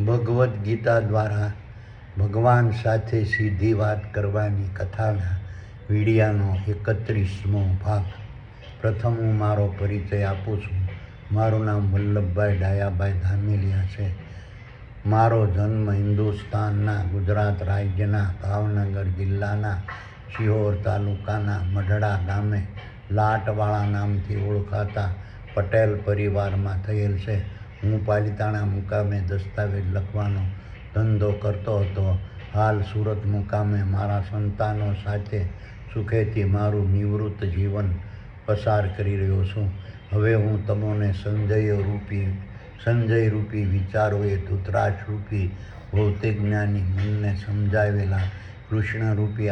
ભગવદ્ ગીતા દ્વારા ભગવાન સાથે સીધી વાત કરવાની કથાના વિડિયાનો 31મો ભાગ. પ્રથમ હું મારો પરિચય આપું છું. મારું નામ વલ્લભભાઈ ડાયાભાઈ ધામેલિયા છે. મારો જન્મ હિન્દુસ્તાનના ગુજરાત રાજ્યના ભાવનગર જિલ્લાના શિહોર તાલુકાના મઢડા ગામે લાટવાળા નામથી ઓળખાતા પટેલ પરિવારમાં થયેલ છે. હું પાલિતાણા મુકામે દસ્તાવેજ લખવાનો ધંધો કરતો હતો. હાલ સુરત મુકામે મારા સંતાનો સાથે સુખેથી મારું નિવૃત્ત જીવન પસાર કરી રહ્યો છું. હવે હું તમને સંજય રૂપી વિચારોએ ધૃતરાષ્ટ્ર રૂપી ભૌતિક જ્ઞાની મનને સમજાવેલા કૃષ્ણરૂપી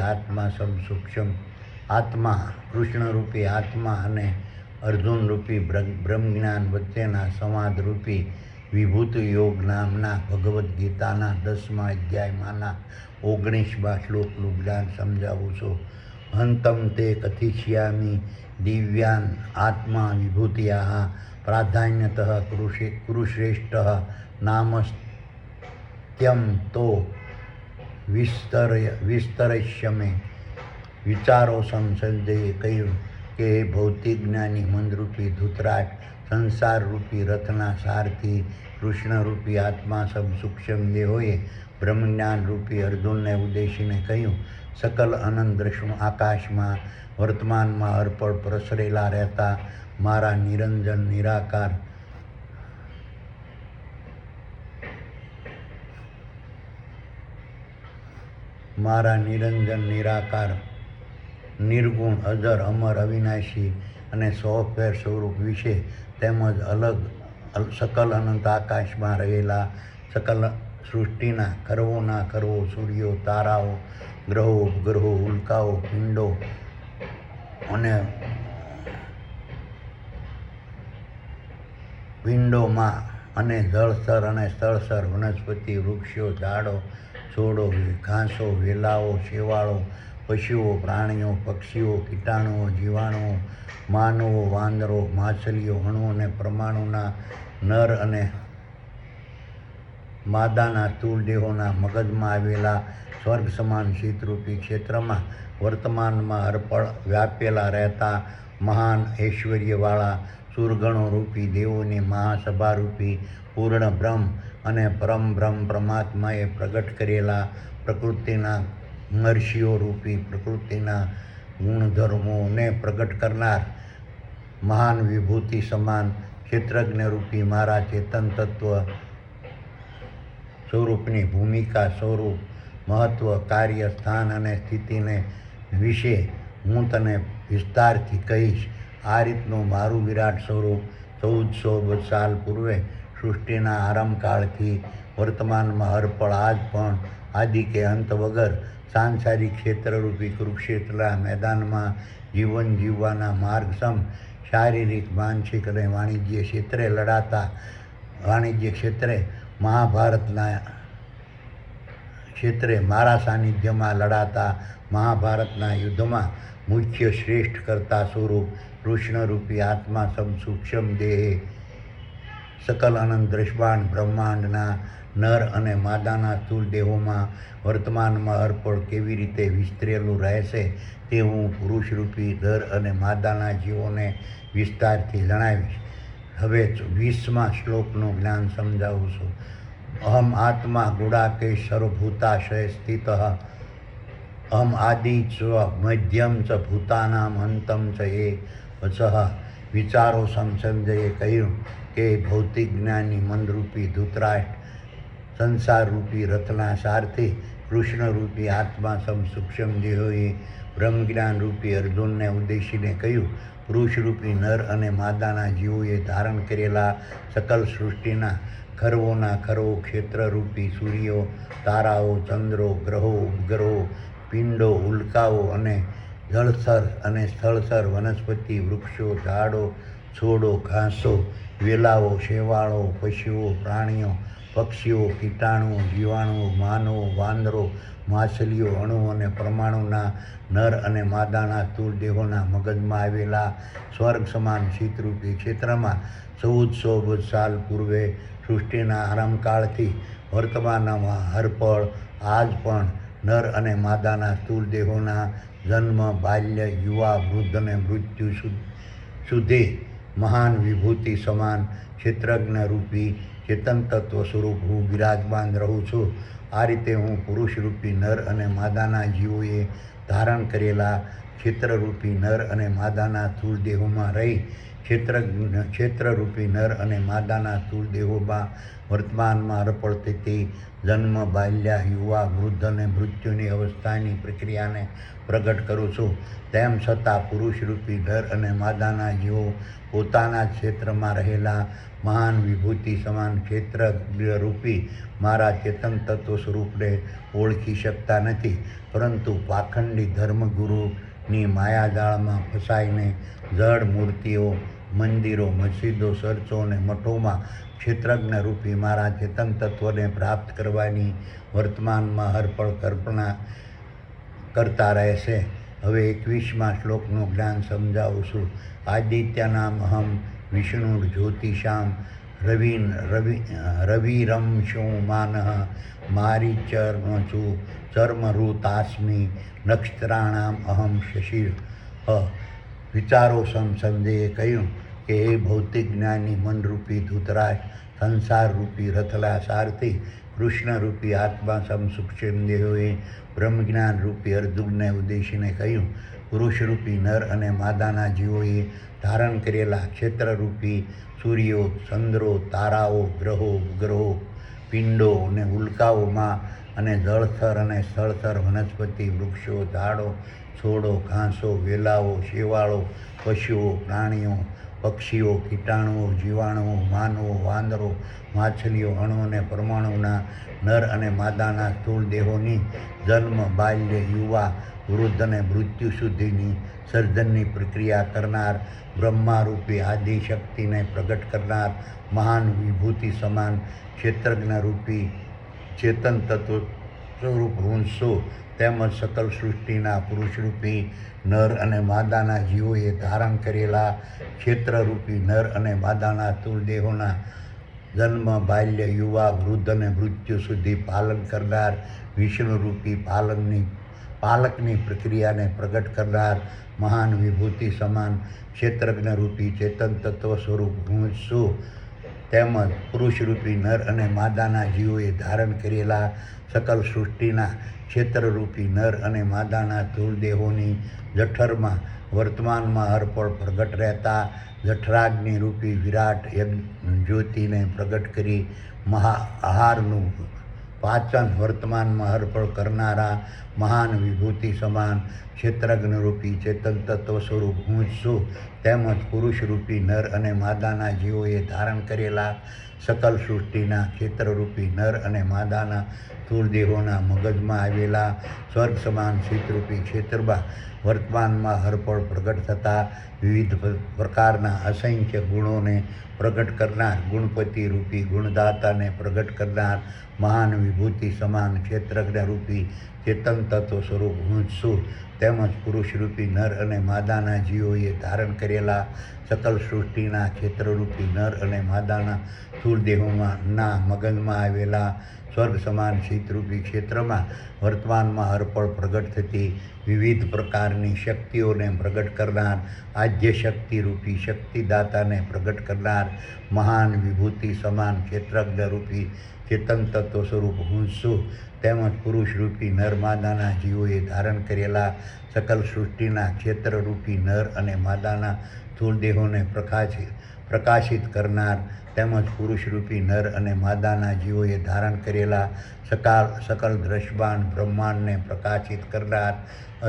કૃષ્ણરૂપી આત્મા અને અર્જુનરૂપી બ્રહ્મજ્ઞાન વચ્ચેના સંવાદરૂપી વિભૂતિ યોગ નામના ભગવદ્ ગીતાના 10મા અધ્યાયમાંના 19મા શ્લોકનું જ્ઞાન સમજાવું છું. હંતમ તે કથિષ્યામિ દિવ્યાન આત્મા વિભૂતિયા પ્રાધાન્યતઃ કુરુશ્રેષ્ઠ નામસ્ત્યમ તો વિસ્તરયિષ્યામિ. વિચારો સંજયે કહ્યું કે હે ભૌતિક જ્ઞાની મનરૂપી ધૃતરાષ્ટ્ર, સંસારરૂપી રથના સારથી કૃષ્ણરૂપી આત્મા સૂક્ષ્મ દેહોએ બ્રહ્મજ્ઞાનરૂપી અર્જુનને ઉદ્દેશીને કહ્યું, સકલ અનંત દ્રષ્ણુ આકાશમાં વર્તમાનમાં અર્પણ પ્રસરેલા રહેતા મારા નિરંજન નિરાકાર નિર્ગુણ અજર અમર અવિનાશી અને સોફેર સ્વરૂપ વિશે તેમજ સકલ અનંત આકાશમાં રહેલા સકલ સૃષ્ટિના ખરવોના ખરવો સૂર્યો, તારાઓ, ગ્રહો, ઉપગ્રહો, ઉલ્કાઓ, પિંડો અને પિંડોમાં અને જળસ્તર અને સ્થળસ્તર, વનસ્પતિ, વૃક્ષો, ઝાડો, છોડો, ઘાસો, વેલાઓ, શેવાળો, પશુઓ, પ્રાણીઓ, પક્ષીઓ, કીટાણુઓ, જીવાણુઓ, માનવો, વાંદરો, માછલીઓ, અણુ અને પરમાણુના નર અને માદાના સ્થૂળ દેહોના મગજમાં આવેલા સ્વર્ગ સમાન શીતરૂપી ક્ષેત્રમાં વર્તમાનમાં અર્પણ વ્યાપેલા રહેતા મહાન ઐશ્વર્યવાળા સુરગણો રૂપી દેવોની મહાસભારૂપી પૂર્ણ બ્રહ્મ અને પરમ બ્રહ્મ પરમાત્માએ પ્રગટ કરેલા પ્રકૃતિના મહર્ષિઓ રૂપી પ્રકૃતિના ગુણધર્મોને પ્રગટ કરનાર મહાન વિભૂતિ સમાન ક્ષેત્રજ્ઞરૂપી મારા ચેતન તત્વ સ્વરૂપની ભૂમિકા, સ્વરૂપ, મહત્વ, કાર્ય, સ્થાન અને સ્થિતિને વિશે હું તને વિસ્તારથી કહીશ. આ રીતનું મારું વિરાટ સ્વરૂપ 1400 સાલ પૂર્વે સૃષ્ટિના આરંભકાળથી વર્તમાનમાં અર્પણ આજ પણ આદિ કે અંત વગર સાંસારિક ક્ષેત્રરૂપી કુરુક્ષેત્રના મેદાનમાં જીવન જીવવાના માર્ગસમ શારીરિક, માનસિક અને વાણિજ્ય ક્ષેત્રે મહાભારતના ક્ષેત્રે મારા સાનિધ્યમાં લડાતા મહાભારતના યુદ્ધમાં મુખ્ય શ્રેષ્ઠ કરતા સ્વરૂપ કૃષ્ણરૂપી આત્મા સૂક્ષ્મ દેહે સકલ અનંત બ્રહ્માંડના નર અને માદાના સ્થૂળ દેહોમાં વર્તમાનમાં અર્પણ કેવી રીતે વિસ્તરેલું રહેશે તે હું પુરુષરૂપી નર અને માદાના જીવોને વિસ્તારથી જણાવીશ. હવે 20મા શ્લોકનું જ્ઞાન સમજાવું છું. અહમ આત્મા ગુડાકેશ સર્વભૂતાશય સ્થિત અહમ આદિ ચ મધ્યમ ચ ભૂતાનામ અંતમ ચ એ વચઃ. વિચારો સંજયે કહ્યું કે ભૌતિક જ્ઞાની મનરૂપી ધૃતરાષ્ટ્ર, સંસારરૂપી રથના સારથી કૃષ્ણરૂપી આત્મા સૂક્ષ્મ દેહોએ બ્રહ્મજ્ઞાનરૂપી અર્જુનને ઉદ્દેશીને કહ્યું, પુરુષરૂપી નર અને માદાના જીવોએ ધારણ કરેલા સકલ સૃષ્ટિના ખરવોના ખરવો ક્ષેત્રરૂપી સૂર્યો, તારાઓ, ચંદ્રો, ગ્રહો, ઉપગ્રહો, પિંડો, ઉલ્કાઓ અને જળસ્તર અને સ્થળસ્તર, વનસ્પતિ, વૃક્ષો, ઝાડો, છોડો, ઘાસો, વેલાઓ, શેવાળો, પશુઓ, પ્રાણીઓ, પક્ષીઓ, કીટાણુઓ, જીવાણુઓ, માનવો, વાંદરો, માછલીઓ, અણુ અને પરમાણુના નર અને માદાના સ્થૂળ દેહોના મગજમાં આવેલા સ્વર્ગ સમાન શીતરૂપી ક્ષેત્રમાં 1400 સાલ પૂર્વે સૃષ્ટિના આરંભકાળથી વર્તમાનમાં હરપળ આજ પણ નર અને માદાના સ્થૂળ દેહોના જન્મ, બાલ્ય, યુવા, વૃદ્ધ અને મૃત્યુ સુધી મહાન વિભૂતિ સમાન ક્ષેત્રજ્ઞ રૂપી ચેતન તત્વ સ્વરૂપ હું બિરાજમાન રહું છું. આ રીતે હું પુરુષરૂપી નર અને માદાના જીવોએ ધારણ કરેલા ક્ષેત્રરૂપી નર અને માદાના સ્થૂળ દેહોમાં રહી ક્ષેત્રરૂપી નર અને માદાના સ્થૂળ દેહોમાં વર્તમાનમાં અર્પણ થતી જન્મ, બાલ્ય, યુવા, વૃદ્ધ અને મૃત્યુની અવસ્થાની પ્રક્રિયાને પ્રગટ કરું છું. તેમ છતાં પુરુષરૂપી નર અને માદાના જીવો પોતાના જ ક્ષેત્રમાં રહેલા મહાન વિભૂતિ સમાન ક્ષેત્રરૂપી મારા ચેતન તત્વ સ્વરૂપને ઓળખી શકતા નથી, પરંતુ પાખંડી ધર્મગુરુની માયાજાળમાં ફસાઈને જડ મૂર્તિઓ, મંદિરો, મસ્જિદો, ચર્ચો અને મઠોમાં ક્ષેત્રજ્ઞ રૂપી મારા ચેતન તત્વને પ્રાપ્ત કરવાની વર્તમાનમાં હરપળ કલ્પના કરતા રહેશે. હવે 21મા શ્લોકનું જ્ઞાન સમજાવું છું. આદિત્યાનામ અહમ વિષ્ણુ જ્યોતિષામ રવિરંશો માનઃ મારીચર્મચુ ચર્મઋતાસ્મિ નક્ષત્રાણામ અહમ શશિ. વિચારો સંજયે કહ્યું કે હે ભૌતિક જ્ઞાની મનરૂપી ધૃતરાષ્ટ્ર, સંસારરૂપી રથલા સારથી કૃષ્ણરૂપી આત્મા સૂક્ષ્મ દેહોએ બ્રહ્મજ્ઞાન રૂપી અર્જુનને ઉદ્દેશીને કહ્યું, પુરુષરૂપી નર અને માદાના જીવોએ ધારણ કરેલા ક્ષેત્રરૂપી સૂર્યો, ચંદ્રો, તારાઓ, ગ્રહો, ઉપગ્રહો, પિંડો અને ઉલ્કાઓમાં અને જળથર અને સ્થળથર વનસ્પતિ, વૃક્ષો, ઝાડો, છોડો, ઘાસો, વેલાઓ, શેવાળો, પશુઓ, પ્રાણીઓ, પક્ષીઓ, કીટાણુઓ, જીવાણુઓ, માનવો, વાંદરો, માછલીઓ, અણુ અને પરમાણુના નર અને માદાના સ્થૂળ દેહોની જન્મ, બાલ્ય, યુવા, વૃદ્ધ અને મૃત્યુ સુધીની સર્જનની પ્રક્રિયા કરનાર બ્રહ્મારૂપી આદિશક્તિને પ્રગટ કરનાર મહાન વિભૂતિ સમાન ક્ષેત્રજ્ઞ રૂપી ચેતન તત્વ સ્વરૂપ હું છું. તેમજ સકલ સૃષ્ટિના પુરુષરૂપી નર અને માદાના જીવોએ ધારણ કરેલા ક્ષેત્રરૂપી નર અને માદાના સ્થૂળ દેહોના જન્મ, બાલ્ય, યુવા, વૃદ્ધ અને મૃત્યુ સુધી પાલન કરનાર વિષ્ણુરૂપી પાલકની પ્રક્રિયાને પ્રગટ કરનાર મહાન વિભૂતિ સમાન ક્ષેત્રજ્ઞ રૂપી ચેતન તત્વ સ્વરૂપ હું છું. તેમજ પુરુષરૂપી નર અને માદાના જીવોએ ધારણ કરેલા સકલ સૃષ્ટિના ક્ષેત્રરૂપી નર અને માદાના સ્થૂળ દેહોની જઠરમાં વર્તમાનમાં હરપળ પ્રગટ રહેતા જઠરાગ્નિ રૂપી વિરાટ જ્યોતિને પ્રગટ કરી આહારનું પાચન વર્તમાનમાં હરપળ કરનારા મહાન વિભૂતિ સમાન ક્ષેત્રજ્ઞ રૂપી ચેતન તત્વ સ્વરૂપ હું છું. તેમજ પુરુષરૂપી નર અને માદાના જીવોએ ધારણ કરેલા સકલ સૃષ્ટિના ક્ષેત્રરૂપી નર અને માદાના સ્થૂળ દેહોના મગજમાં આવેલા સ્વર્ગ સમાન શીતરૂપી ક્ષેત્રમાં વર્તમાનમાં હરપળ પ્રગટ થતા વિવિધ પ્રકારના અસંખ્ય ગુણોને પ્રગટ કરનાર ગુણપતિ રૂપી ગુણદાતાને પ્રગટ કરનાર મહાન વિભૂતિ સમાન ક્ષેત્રજ્ઞ રૂપી ચેતન તત્વ સ્વરૂપ હું છું. તેમજ પુરુષરૂપી નર અને માદાના જીવોએ ધારણ કરેલા સકલ સૃષ્ટિના ક્ષેત્રરૂપી નર અને માદાના સ્થૂળ દેહોના મગજમાં આવેલા સ્વર્ગ સમાન શીતરૂપી ક્ષેત્રમાં વર્તમાનમાં હરપળ પ્રગટ થતી વિવિધ પ્રકારની શક્તિઓને પ્રગટ કરનાર આદ્ય શક્તિ રૂપી શક્તિદાતાને પ્રગટ કરનાર મહાન વિભૂતિ સમાન ક્ષેત્રજ્ઞ રૂપી ચેતન તત્વ સ્વરૂપ હું છું. તેમજ પુરુષરૂપી નર માદાના જીવોએ ધારણ કરેલા સકલ સૃષ્ટિના ક્ષેત્રરૂપી નર અને માદાના સ્થૂળ દેહોને પ્રકાશિત કરનાર તેમજ પુરુષરૂપી નર અને માદાના જીવોએ ધારણ કરેલા સકલ દ્રશ્યમાન બ્રહ્માંડને પ્રકાશિત કરનાર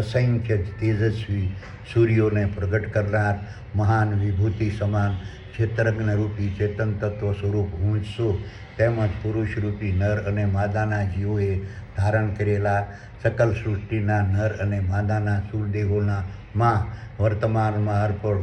અસંખ્ય તેજસ્વી સૂર્યોને પ્રગટ કરનાર મહાન વિભૂતિ સમાન ક્ષેત્રજ્ઞ રૂપી ચેતન તત્વ સ્વરૂપ હું છું. તેમજ પુરુષરૂપી નર અને માદાના જીવોએ ધારણ કરેલા સકલ સૃષ્ટિના નર અને માદાના સ્થૂળ દેહોમાં વર્તમાનમાં હરપળ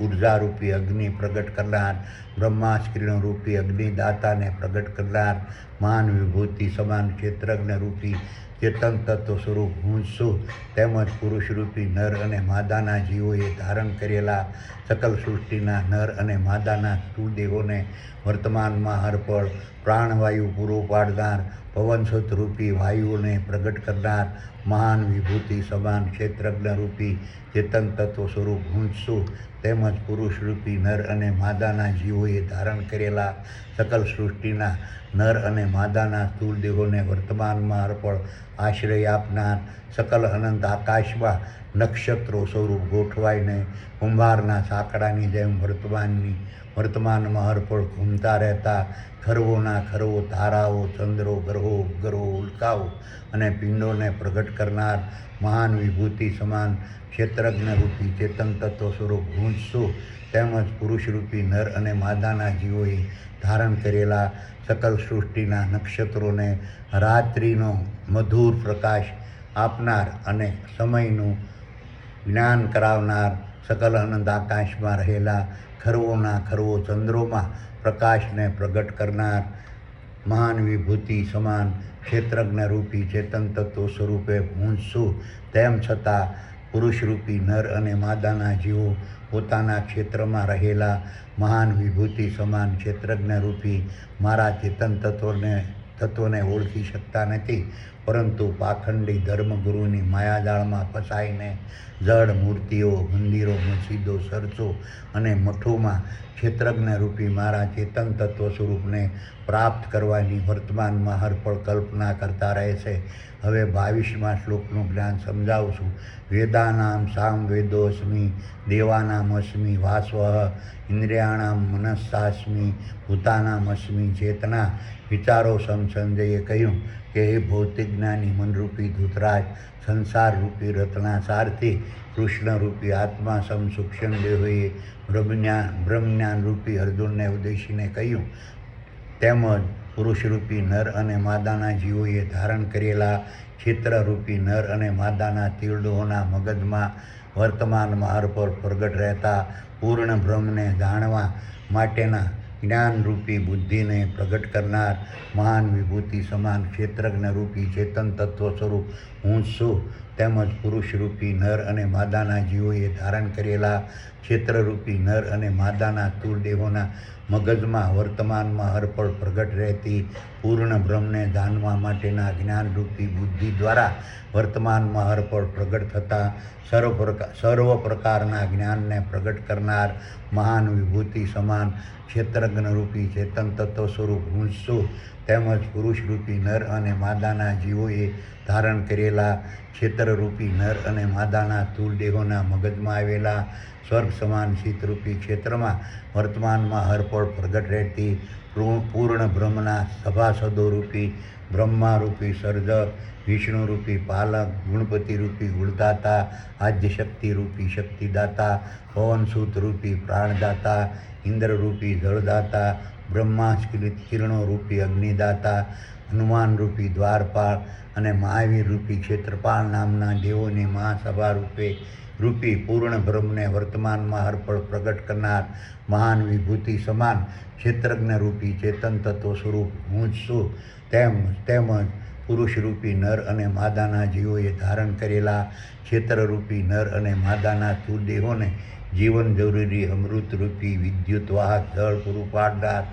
ઉર્જારૂપી અગ્નિ પ્રગટ કરનાર બ્રહ્માસ્ત્રીનો રૂપી અગ્નિદાતાને પ્રગટ કરનાર મહાન વિભૂતિ સમાન ક્ષેત્રજ્ઞ રૂપી ચેતન તત્વ સ્વરૂપ હું છું. તેમજ પુરુષરૂપી નર અને માદાના જીવોએ ધારણ કરેલા સકલ સૃષ્ટિના નર અને માદાના સ્થૂળદેહોને વર્તમાનમાં હરપળ પ્રાણવાયુ પૂરો પાડનાર પવનસુત રૂપી વાયુઓને પ્રગટ કરનાર મહાન વિભૂતિ સમાન ક્ષેત્રજ્ઞ રૂપી ચેતન તત્વ સ્વરૂપ હું છું. તેમજ પુરુષરૂપી નર અને માદાના જીવોએ ધારણ કરેલા સકલ સૃષ્ટિના નર અને માદાના સ્થૂળદેહોને વર્તમાનમાં અર્પણ આશ્રય આપનાર સકલ અનંત આકાશમાં નક્ષત્રો સ્વરૂપ ગોઠવાઈને કુંભારના સાંકડાની જેમ વર્તમાનમાં અર્પણ ઘૂમતા રહેતા ખરવોના ખરવો તારાઓ, ચંદ્રો, ગ્રહો, ઉપગ્રહો, ઉલ્કાઓ અને પિંડોને પ્રગટ કરનાર મહાન વિભૂતિ સમાન ક્ષેત્રજ્ઞ રૂપી ચેતન તત્વ સ્વરૂપ હું છું. તેમજ પુરુષરૂપી નર અને માદાના જીવોએ ધારણ કરેલા સકલ સૃષ્ટિના નક્ષત્રોને રાત્રિનો મધુર પ્રકાશ આપનાર અને સમયનું જ્ઞાન કરાવનાર સકલ અનંત આકાશમાં રહેલા ખરવોના ખરવો ચંદ્રોમાં પ્રકાશને પ્રગટ કરનાર મહાન વિભૂતિ સમાન ક્ષેત્રજ્ઞ રૂપી ચેતન તત્વ સ્વરૂપે હું છું. તેમ છતાં પુરુષરૂપી નર અને માદાના જીવો પોતાના ક્ષેત્રમાં રહેલા મહાન વિભૂતિ સમાન ક્ષેત્રજ્ઞ રૂપી મારા ચેતન તત્વને ઓળખી શકતા નથી, પરંતુ પાખંડી ધર્મગુરુની માયાજાળમાં ફસાઈને જડ મૂર્તિઓ, મંદિરો, મસ્જિદો, ચર્ચો અને મઠોમાં ક્ષેત્રજ્ઞ રૂપી મારા ચેતન તત્વ સ્વરૂપને પ્રાપ્ત કરવાની વર્તમાનમાં હરપળ કલ્પના કરતા રહે છે. હવે 22મા શ્લોકનું જ્ઞાન સમજાવું છું. વેદાનામ સામ વેદોસ્મિ દેવાનામ અસ્મિ વાસ્વ ઇન્દ્રિયાણામ મનસ્સાસ્મિ ભૂતાનામ અસ્મિ ચેતના. વિચારો સંજયે કહ્યું કે હે ભૌતિક જ્ઞાની મનરૂપી ધૂતરાજ, સંસારરૂપી રત્નાસારથી કૃષ્ણરૂપી આત્મા સૂક્ષ્મ દેહોએ બ્રહ્મજ્ઞાન રૂપી અર્જુનને ઉદ્દેશીને કહ્યું. તેમજ પુરુષરૂપી નર અને માદાના જીવોએ ધારણ કરેલા ક્ષેત્રરૂપી નર અને માદાના તીર્ડોના મગજમાં વર્તમાનમાં હરપળ પ્રગટ રહેતા પૂર્ણ બ્રહ્મને જાણવા માટેના જ્ઞાનરૂપી બુદ્ધિને પ્રગટ કરનાર મહાન વિભૂતિ સમાન ક્ષેત્રજ્ઞ રૂપી ચેતન તત્વ સ્વરૂપ હું છું. તેમજ પુરુષરૂપી નર અને માદાના જીવોએ ધારણ કરેલા ક્ષેત્રરૂપી નર અને માદાના સ્થૂળદેહોના મગજમાં વર્તમાનમાં હરપળ પ્રગટ રહેતી પૂર્ણ બ્રહ્મને જાણવા માટેના જ્ઞાનરૂપી બુદ્ધિ દ્વારા વર્તમાનમાં હરપળ પ્રગટ થતા સર્વ પ્રકારના જ્ઞાનને પ્રગટ કરનાર મહાન વિભૂતિ સમાન ક્ષેત્રજ્ઞ રૂપી ચેતન તત્વ સ્વરૂપ હું છું. તેમજ પુરુષરૂપી નર અને માદાના જીવોએ ધારણ કરેલા ક્ષેત્રરૂપી નર અને માદાના સ્થૂળદેહોના મગજમાં આવેલા સ્વર્ગ સમાન શીતરૂપી ક્ષેત્રમાં વર્તમાનમાં હરપળ પ્રગટ રહેતી પૂર્ણ બ્રહ્મના સભાસદોરૂપી બ્રહ્મારૂપી સર્જક, વિષ્ણુરૂપી પાલક, ગુણપતિરૂપી ગુણદાતા, આદ્યશક્તિરૂપી શક્તિદાતા, પવનસુતરૂપી પ્રાણદાતા, ઇન્દ્રરૂપી જળદાતા, બ્રહ્માસ્કૃત કિરણોરૂપી અગ્નિદાતા, હનુમાનરૂપી દ્વારપાળ અને મહાવીરરૂપી ક્ષેત્રપાળ નામના દેવોની મહાસભા રૂપી પૂર્ણ બ્રહ્મને વર્તમાનમાં હરપળ પ્રગટ કરનાર મહાન વિભૂતિ સમાન ક્ષેત્રજ્ઞ રૂપી ચેતન તત્વ સ્વરૂપ હું જ છું. તેમજ પુરુષરૂપી નર અને માદાના જીવોએ ધારણ કરેલા ક્ષેત્રરૂપી નર અને માદાના સ્થૂળદેહોને જીવન જરૂરી અમૃતરૂપી વિદ્યુત વાહક જળ પૂરું પાડનાર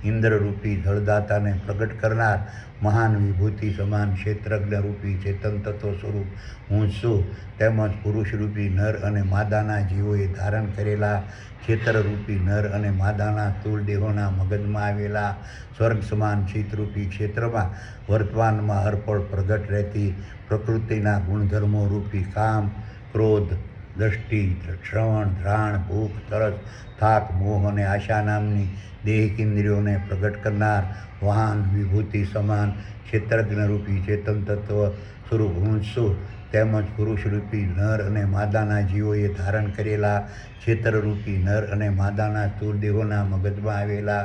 ઇન્દ્રરૂપી જળદાતાને પ્રગટ કરનાર મહાન વિભૂતિ સમાન ક્ષેત્રજ્ઞ રૂપી ચેતન તત્વ સ્વરૂપ હું છું. તેમજ પુરુષરૂપી નર અને માદાના જીવોએ ધારણ કરેલા ક્ષેત્રરૂપી નર અને માદાના સ્થૂળ દેહોના મગજમાં આવેલા સ્વર્ગ સમાન શીતરૂપી ક્ષેત્રમાં વર્તમાનમાં હરપળ પ્રગટ રહેતી પ્રકૃતિના ગુણધર્મો રૂપી કામ, ક્રોધ, દ્રષ્ટિ, શ્રવણ, ઘ્રાણ, ભૂખ, તરસ, થાક, મોહ અને આશા નામની દેહિક ઇન્દ્રિયોને પ્રગટ કરનાર વાહન વિભૂતિ સમાન ક્ષેત્રજ્ઞ રૂપી ચેતન તત્વ સ્વરૂપ હું છું. તેમજ પુરુષરૂપી નર અને માદાના જીવોએ ધારણ કરેલા ક્ષેત્રરૂપી નર અને માદાના સ્થૂળ દેહોના મગજમાં આવેલા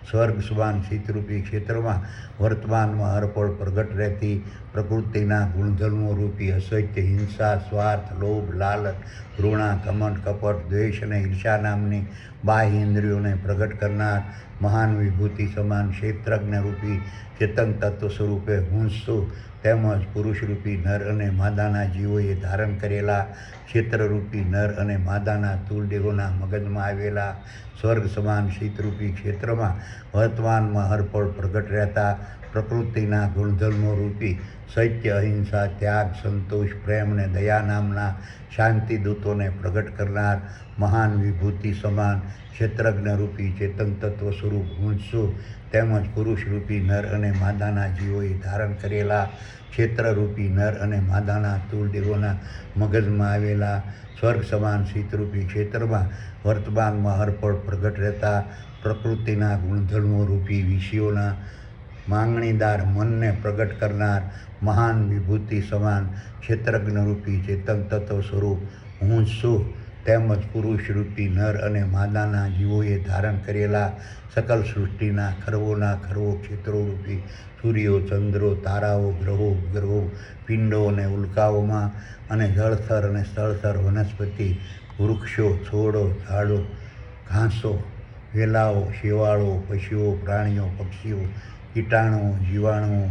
સ્વર્ગ સમાન શીતરૂપી ક્ષેત્રમાં વર્તમાનમાં હરપળ પ્રગટ રહેતી પ્રકૃતિના ગુણધર્મો રૂપી અસત્ય, હિંસા, સ્વાર્થ, લોભ, લાલચ, ઘૃણા, ઘમંડ, કપટ, દ્વેષ અને ઈર્ષા નામની બાહ્ય ઇન્દ્રિયોને પ્રગટ કરનાર મહાન વિભૂતિ સમાન ક્ષેત્રજ્ઞ રૂપી ચેતન તત્વ સ્વરૂપે હું છું. તેમજ પુરુષરૂપી નર અને માદાના જીવોએ ધારણ કરેલા ક્ષેત્રરૂપી નર અને માદાના સ્થૂળદેહોના મગજમાં આવેલા સ્વર્ગ સમાન શીતરૂપી ક્ષેત્રમાં વર્તમાનમાં હરપળ પ્રગટ રહેતા પ્રકૃતિના ગુણધર્મો રૂપી સત્ય, અહિંસા, ત્યાગ, સંતોષ, પ્રેમ અને દયા નામના શાંતિદૂતોને પ્રગટ કરનાર મહાન વિભૂતિ સમાન ક્ષેત્રજ્ઞ રૂપી ચેતન તત્વ સ્વરૂપ હું છું. તેમજ પુરુષરૂપી નર અને માદાના જીવોએ ધારણ કરેલા ક્ષેત્રરૂપી નર અને માદાના સ્થૂળ દેહોના મગજમાં આવેલા સ્વર્ગ સમાન શીતરૂપી ક્ષેત્રમાં વર્તમાનમાં હરપળ પ્રગટ રહેતા પ્રકૃતિના ગુણધર્મો રૂપી વિષયોના માંગણીદાર મનને પ્રગટ કરનાર મહાન વિભૂતિ સમાન ક્ષેત્રજ્ઞ રૂપી ચેતન તત્વ સ્વરૂપ હું છું. તેમજ પુરુષરૂપી નર અને માદાના જીવોએ ધારણ કરેલા સકલ સૃષ્ટિના ખરવોના ખરવો ક્ષેત્રોરૂપી સૂર્યો, ચંદ્રો, તારાઓ, ગ્રહો, ઉપગ્રહો, પિંડો અને ઉલ્કાઓમાં અને જળથર અને સ્થળથર વનસ્પતિ, વૃક્ષો, છોડો, ઝાડો, ઘાસો, વેલાઓ, શેવાળો, પશુઓ, પ્રાણીઓ, પક્ષીઓ, કીટાણુઓ, જીવાણુઓ,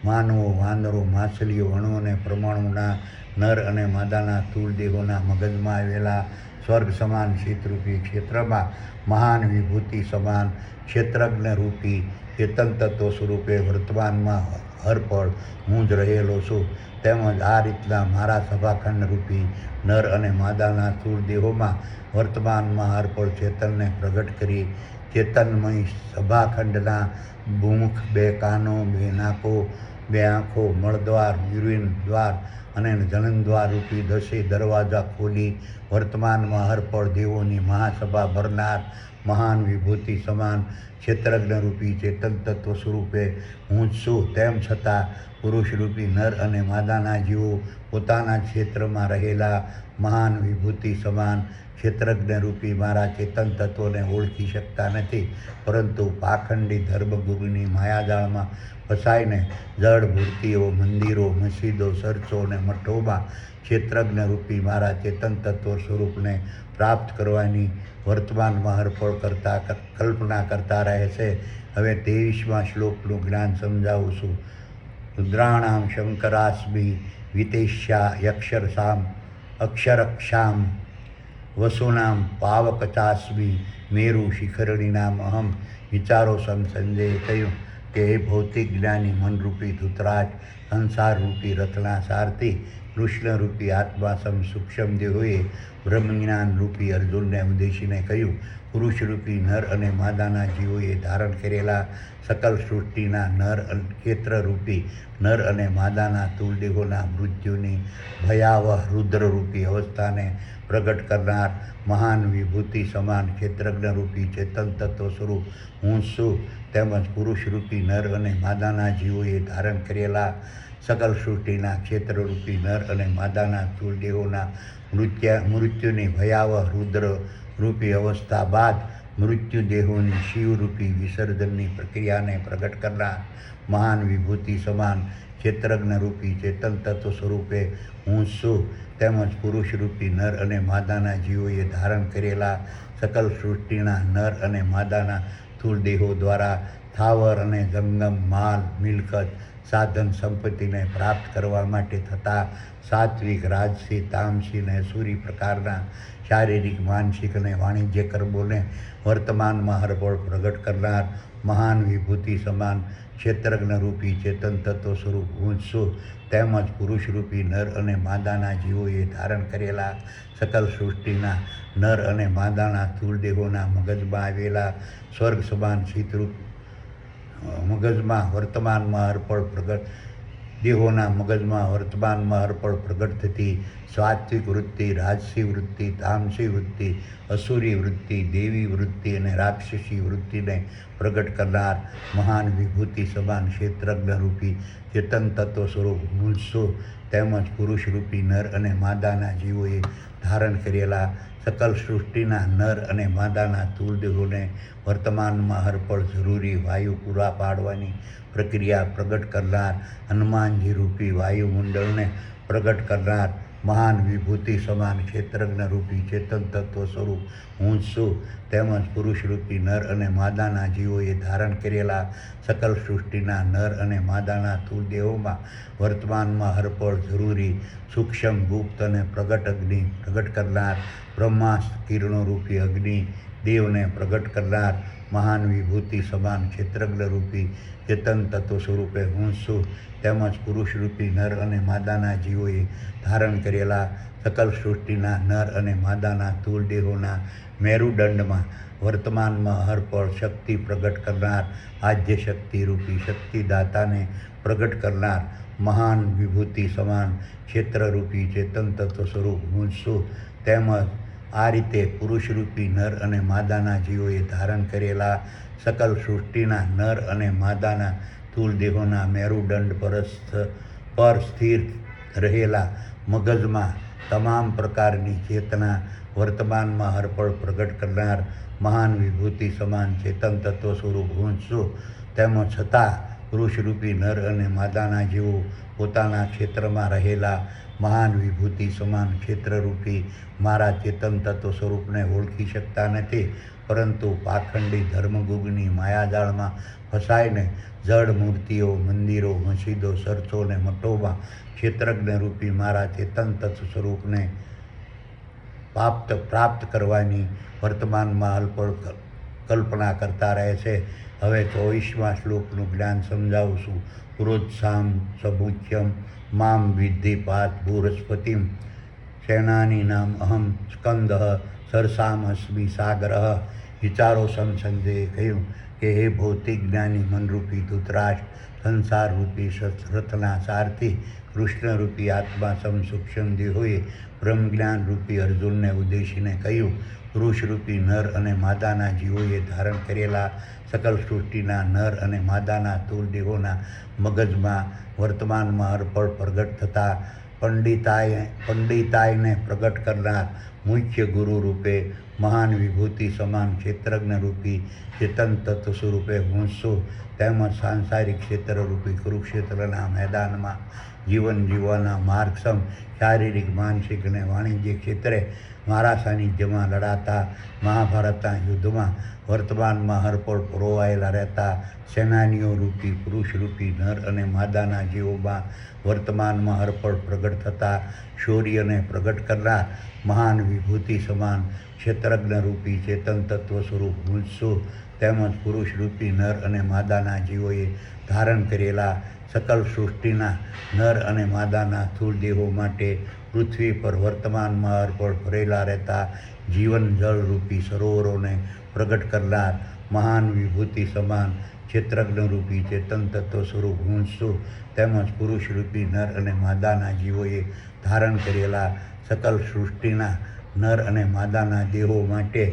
માનવો, વાંદરો, માછલીઓ, અણુ અને પરમાણુના નર અને માદાના સ્થૂળ દેહોના મગજમાં આવેલા સ્વર્ગ સમાન શીતરૂપી ક્ષેત્રમાં મહાન વિભૂતિ સમાન ક્ષેત્રજ્ઞ રૂપી ચેતન તત્વ સ્વરૂપે વર્તમાનમાં હરપળ હું જ રહેલો છું. તેમજ આ રીતના મારા સભાખંડ રૂપી નર અને માદાના સ્થૂળ દેહોમાં વર્તમાનમાં હરપળ ચેતનને પ્રગટ કરી ચેતનમય સભાખંડના મુખ, 2 કાનો, 2 નાકો, 2 આંખો, મળદ્વાર, યુરિન દ્વાર અને જનનદ્વાર રૂપી 10 દરવાજા ખોલી વર્તમાનમાં હરપળ દેવોની મહાસભા ભરનાર મહાન વિભૂતિ સમાન ક્ષેત્રજ્ઞ રૂપી ચેતન તત્વ સ્વરૂપે હું જ છું. તેમ છતાં પુરુષરૂપી નર અને માદાના જીવો પોતાના ક્ષેત્રમાં રહેલા મહાન વિભૂતિ સમાન ક્ષેત્રજ્ઞ રૂપી મારા ચેતન તત્વને ઓળખી શકતા નથી, પરંતુ પાખંડી ધર્મગુરુની માયાજાળમાં ફસાઈને જળ મૂર્તિઓ, મંદિરો, મસ્જિદો, ચર્ચો અને મઠોમાં ક્ષેત્રજ્ઞ રૂપી મારા ચેતન તત્વ સ્વરૂપને પ્રાપ્ત કરવાની વર્તમાનમાં હરપળ કરતા કલ્પના કરતા રહે છે. હવે 23મા શ્લોકનું જ્ઞાન સમજાવું છું. રુદ્રાણામ શંકરાસ્મિ વિતેશ્યા યક્ષરસામ અક્ષરક્ષામ વસુનામ પાવકચાસ્મિ મેરુ શિખરણીનામ અહમ. વિચારો સંજયે કહ્યું કે હે ભૌતિક જ્ઞાની મનરૂપી ધૃતરાજ, સંસારરૂપી રથના સારથી કૃષ્ણરૂપી આત્મા સૂક્ષ્મ દેહોએ બ્રહ્મજ્ઞાન રૂપી અર્જુનને ઉદ્દેશીને કહ્યું, પુરુષરૂપી નર અને માદાના જીવોએ ધારણ કરેલા સકલ સૃષ્ટિના ક્ષેત્રરૂપી નર અને માદાના સ્થૂળ દેહોના મૃત્યુની ભયાવહ રુદ્રરૂપી અવસ્થાને પ્રગટ કરનાર મહાન વિભૂતિ સમાન ક્ષેત્રજ્ઞ રૂપી ચેતન તત્વ સ્વરૂપ હું છું. તેમજ પુરુષરૂપી નર અને માદાના જીવોએ ધારણ કરેલા સકલ સૃષ્ટિના ક્ષેત્રરૂપી નર અને માદાના સ્થૂળ દેહોના મૃત્યુની ભયાવહ રુદ્ર રૂપી અવસ્થા બાદ મૃત્યુ દેહોની શિવરૂપી વિસર્જનની પ્રક્રિયાને પ્રગટ કરનાર મહાન વિભૂતિ સમાન ક્ષેત્રજ્ઞ રૂપી ચેતન તત્વ સ્વરૂપે હું છું. તેમજ પુરુષરૂપી નર અને માદાના જીવોએ ધારણ કરેલા સકલ સૃષ્ટિના નર અને માદાના સ્થૂળ દેહો દ્વારા સ્થાવર અને જંગમ, માલ, મિલકત, સાધન સંપત્તિને પ્રાપ્ત કરવા માટે થતા સાત્વિક, રાજસી, તામસી અને અસુરી પ્રકારના શારીરિક, માનસિક અને વાણિજ્ય કર્મોને વર્તમાનમાં હરપળ પ્રગટ કરનાર મહાન વિભૂતિ સમાન ક્ષેત્રજ્ઞ રૂપી ચેતન તત્વ સ્વરૂપ હું જ છું. તેમજ પુરુષરૂપી નર અને માદાના જીવોએ ધારણ કરેલા સકલ સૃષ્ટિના નર અને માદાના સ્થૂળ દેહોના મગજમાં આવેલા સ્વર્ગ સમાન શીતરૂપ મગજમાં વર્તમાનમાં હરપળ પ્રગટ દેહોના મગજમાં વર્તમાનમાં હરપળ પ્રગટ થતી સાત્વિક વૃત્તિ, રાજસી વૃત્તિ, તામસી વૃત્તિ, અસુરી વૃત્તિ, દેવી વૃત્તિ અને રાક્ષસી વૃત્તિને પ્રગટ કરનાર મહાન વિભૂતિ સમાન ક્ષેત્રજ્ઞ રૂપી ચેતન તત્વ સ્વરૂપ હું જ છું. તેમજ પુરુષરૂપી નર અને માદાના જીવોએ ધારણ કરેલા સકલ સૃષ્ટિના નર અને માદાના સ્થૂળ દેહોને વર્તમાનમાં હરપળ જરૂરી વાયુ પૂરા પાડવાની પ્રક્રિયા પ્રગટ કરનાર હનુમાનજી રૂપી વાયુમંડળને પ્રગટ કરનાર મહાન વિભૂતિ સમાન ક્ષેત્રજ્ઞ રૂપી ચેતન તત્વ સ્વરૂપ હું જ છું. તેમજ પુરુષરૂપી નર અને માદાના જીવોએ ધારણ કરેલા સકલ સૃષ્ટિના નર અને માદાના સ્થૂળ દેહોમાં વર્તમાનમાં હરપળ જરૂરી સૂક્ષ્મ ગુપ્ત અને પ્રગટ અગ્નિ પ્રગટ કરનાર બ્રહ્માસ્ત્ર કિરણોરૂપી અગ્નિ દેવને પ્રગટ કરનાર મહાન વિભૂતિ સમાન ક્ષેત્રજ્ઞ રૂપી ચેતન તત્વ સ્વરૂપે હું જ છું. તેમજ પુરુષરૂપી નર અને માદાના જીવોએ ધારણ કરેલા સકલ સૃષ્ટિના નર અને માદાના સ્થૂળ દેહોના મેરુદંડમાં વર્તમાનમાં હરપળ શક્તિ પ્રગટ કરનાર આદ્ય શક્તિ રૂપી શક્તિદાતાને પ્રગટ કરનાર મહાન વિભૂતિ સમાન ક્ષેત્રરૂપી ચેતન તત્વ સ્વરૂપ હું જ છું. તેમજ આ રીતે પુરુષરૂપી નર અને માદાના જીવોએ ધારણ કરેલા સકલ સૃષ્ટિના નર અને માદાના સ્થૂળ દેહોના મેરુદંડ પર સ્થિર રહેલા મગજમાં તમામ પ્રકારની ચેતના વર્તમાનમાં હરપળ પ્રગટ કરનાર મહાન વિભૂતિ સમાન ચેતન તત્વ સ્વરૂપ હું જ છું. તેમ છતાં પુરુષરૂપી નર અને માદાના જીવો પોતાના ક્ષેત્રમાં રહેલા મહાન વિભૂતિ સમાન ક્ષેત્રરૂપી મારા ચેતન તત્વ સ્વરૂપને ઓળખી શકતા નથી, પરંતુ પાખંડી ધર્મગુગની માયાજાળમાં ફસાઈને જડ મૂર્તિઓ, મંદિરો, મસ્જિદો, ચર્ચો અને મઠોમાં ક્ષેત્રજ્ઞ રૂપી મારા ચેતન તત્વ સ્વરૂપને પ્રાપ્ત કરવાની વર્તમાનમાં અલ્પળ કલ્પના કરતા રહે છે. હવે 24મા શ્લોકનું જ્ઞાન સમજાવું છું. પુરોત્સાહમ સમુખ્યમ મામ વિદ્ધિ પાત બૃહસ્પતિમ સેનાની નામ અહમ સ્કંદઃ સરસામ અસ્મિ સાગરઃ. વિચારો સંજયે કહ્યું કે હે ભૌતિક જ્ઞાની મનરૂપી ધૃતરાષ્ટ્ર, સંસારરૂપી રથના સારથી કૃષ્ણરૂપી આત્મા સૂક્ષ્મ દેહોએ બ્રહ્મજ્ઞાન રૂપી અર્જુનને ઉદ્દેશીને કહ્યું, પુરુષરૂપી નર અને માદાના જીવોએ ધારણ કરેલા સકલ સૃષ્ટિના નર અને માદાના સ્થૂળ દેહોના મગજમાં વર્તમાનમાં અર્પણ પ્રગટ થતા પંડિતાયને પ્રગટ કરનાર મુખ્ય ગુરુ રૂપે મહાન વિભૂતિ સમાન ક્ષેત્રજ્ઞ રૂપી ચેતન તત્વ સ્વરૂપે હું છું. તેમજ સાંસારિક ક્ષેત્રરૂપી કુરુક્ષેત્રના મેદાનમાં જીવન જીવવાના માર્ગસમ શારીરિક, માનસિક અને વાણિજ્ય ક્ષેત્રે મારા સાનિધ્યમાં લડાતા મહાભારતના યુદ્ધમાં વર્તમાનમાં હરપળ પરોવાયેલા રહેતા સેનાનીઓ રૂપી પુરુષરૂપી નર અને માદાના જીવોમાં વર્તમાનમાં હરપળ પ્રગટ થતા શૌર્યને પ્રગટ કરનાર મહાન વિભૂતિ સમાન ક્ષેત્રજ્ઞ રૂપી ચેતન તત્વ સ્વરૂપ હું જ છું. તેમજ પુરુષરૂપી નર અને માદાના જીવોએ ધારણ કરેલા સકલ સૃષ્ટિના નર અને માદાના સ્થૂળ દેહો માટે પૃથ્વી પર વર્તમાનમાં અર્પણ ભરેલા રહેતા જીવન જળરૂપી સરોવરોને પ્રગટ કરનાર મહાન વિભૂતિ સમાન ક્ષેત્રજ્ઞ રૂપી ચેતન તત્વ સ્વરૂપ હું જ છું. તેમજ પુરુષરૂપી નર અને માદાના જીવોએ ધારણ કરેલા સકલ સૃષ્ટિના નર અને માદાના દેહો માટે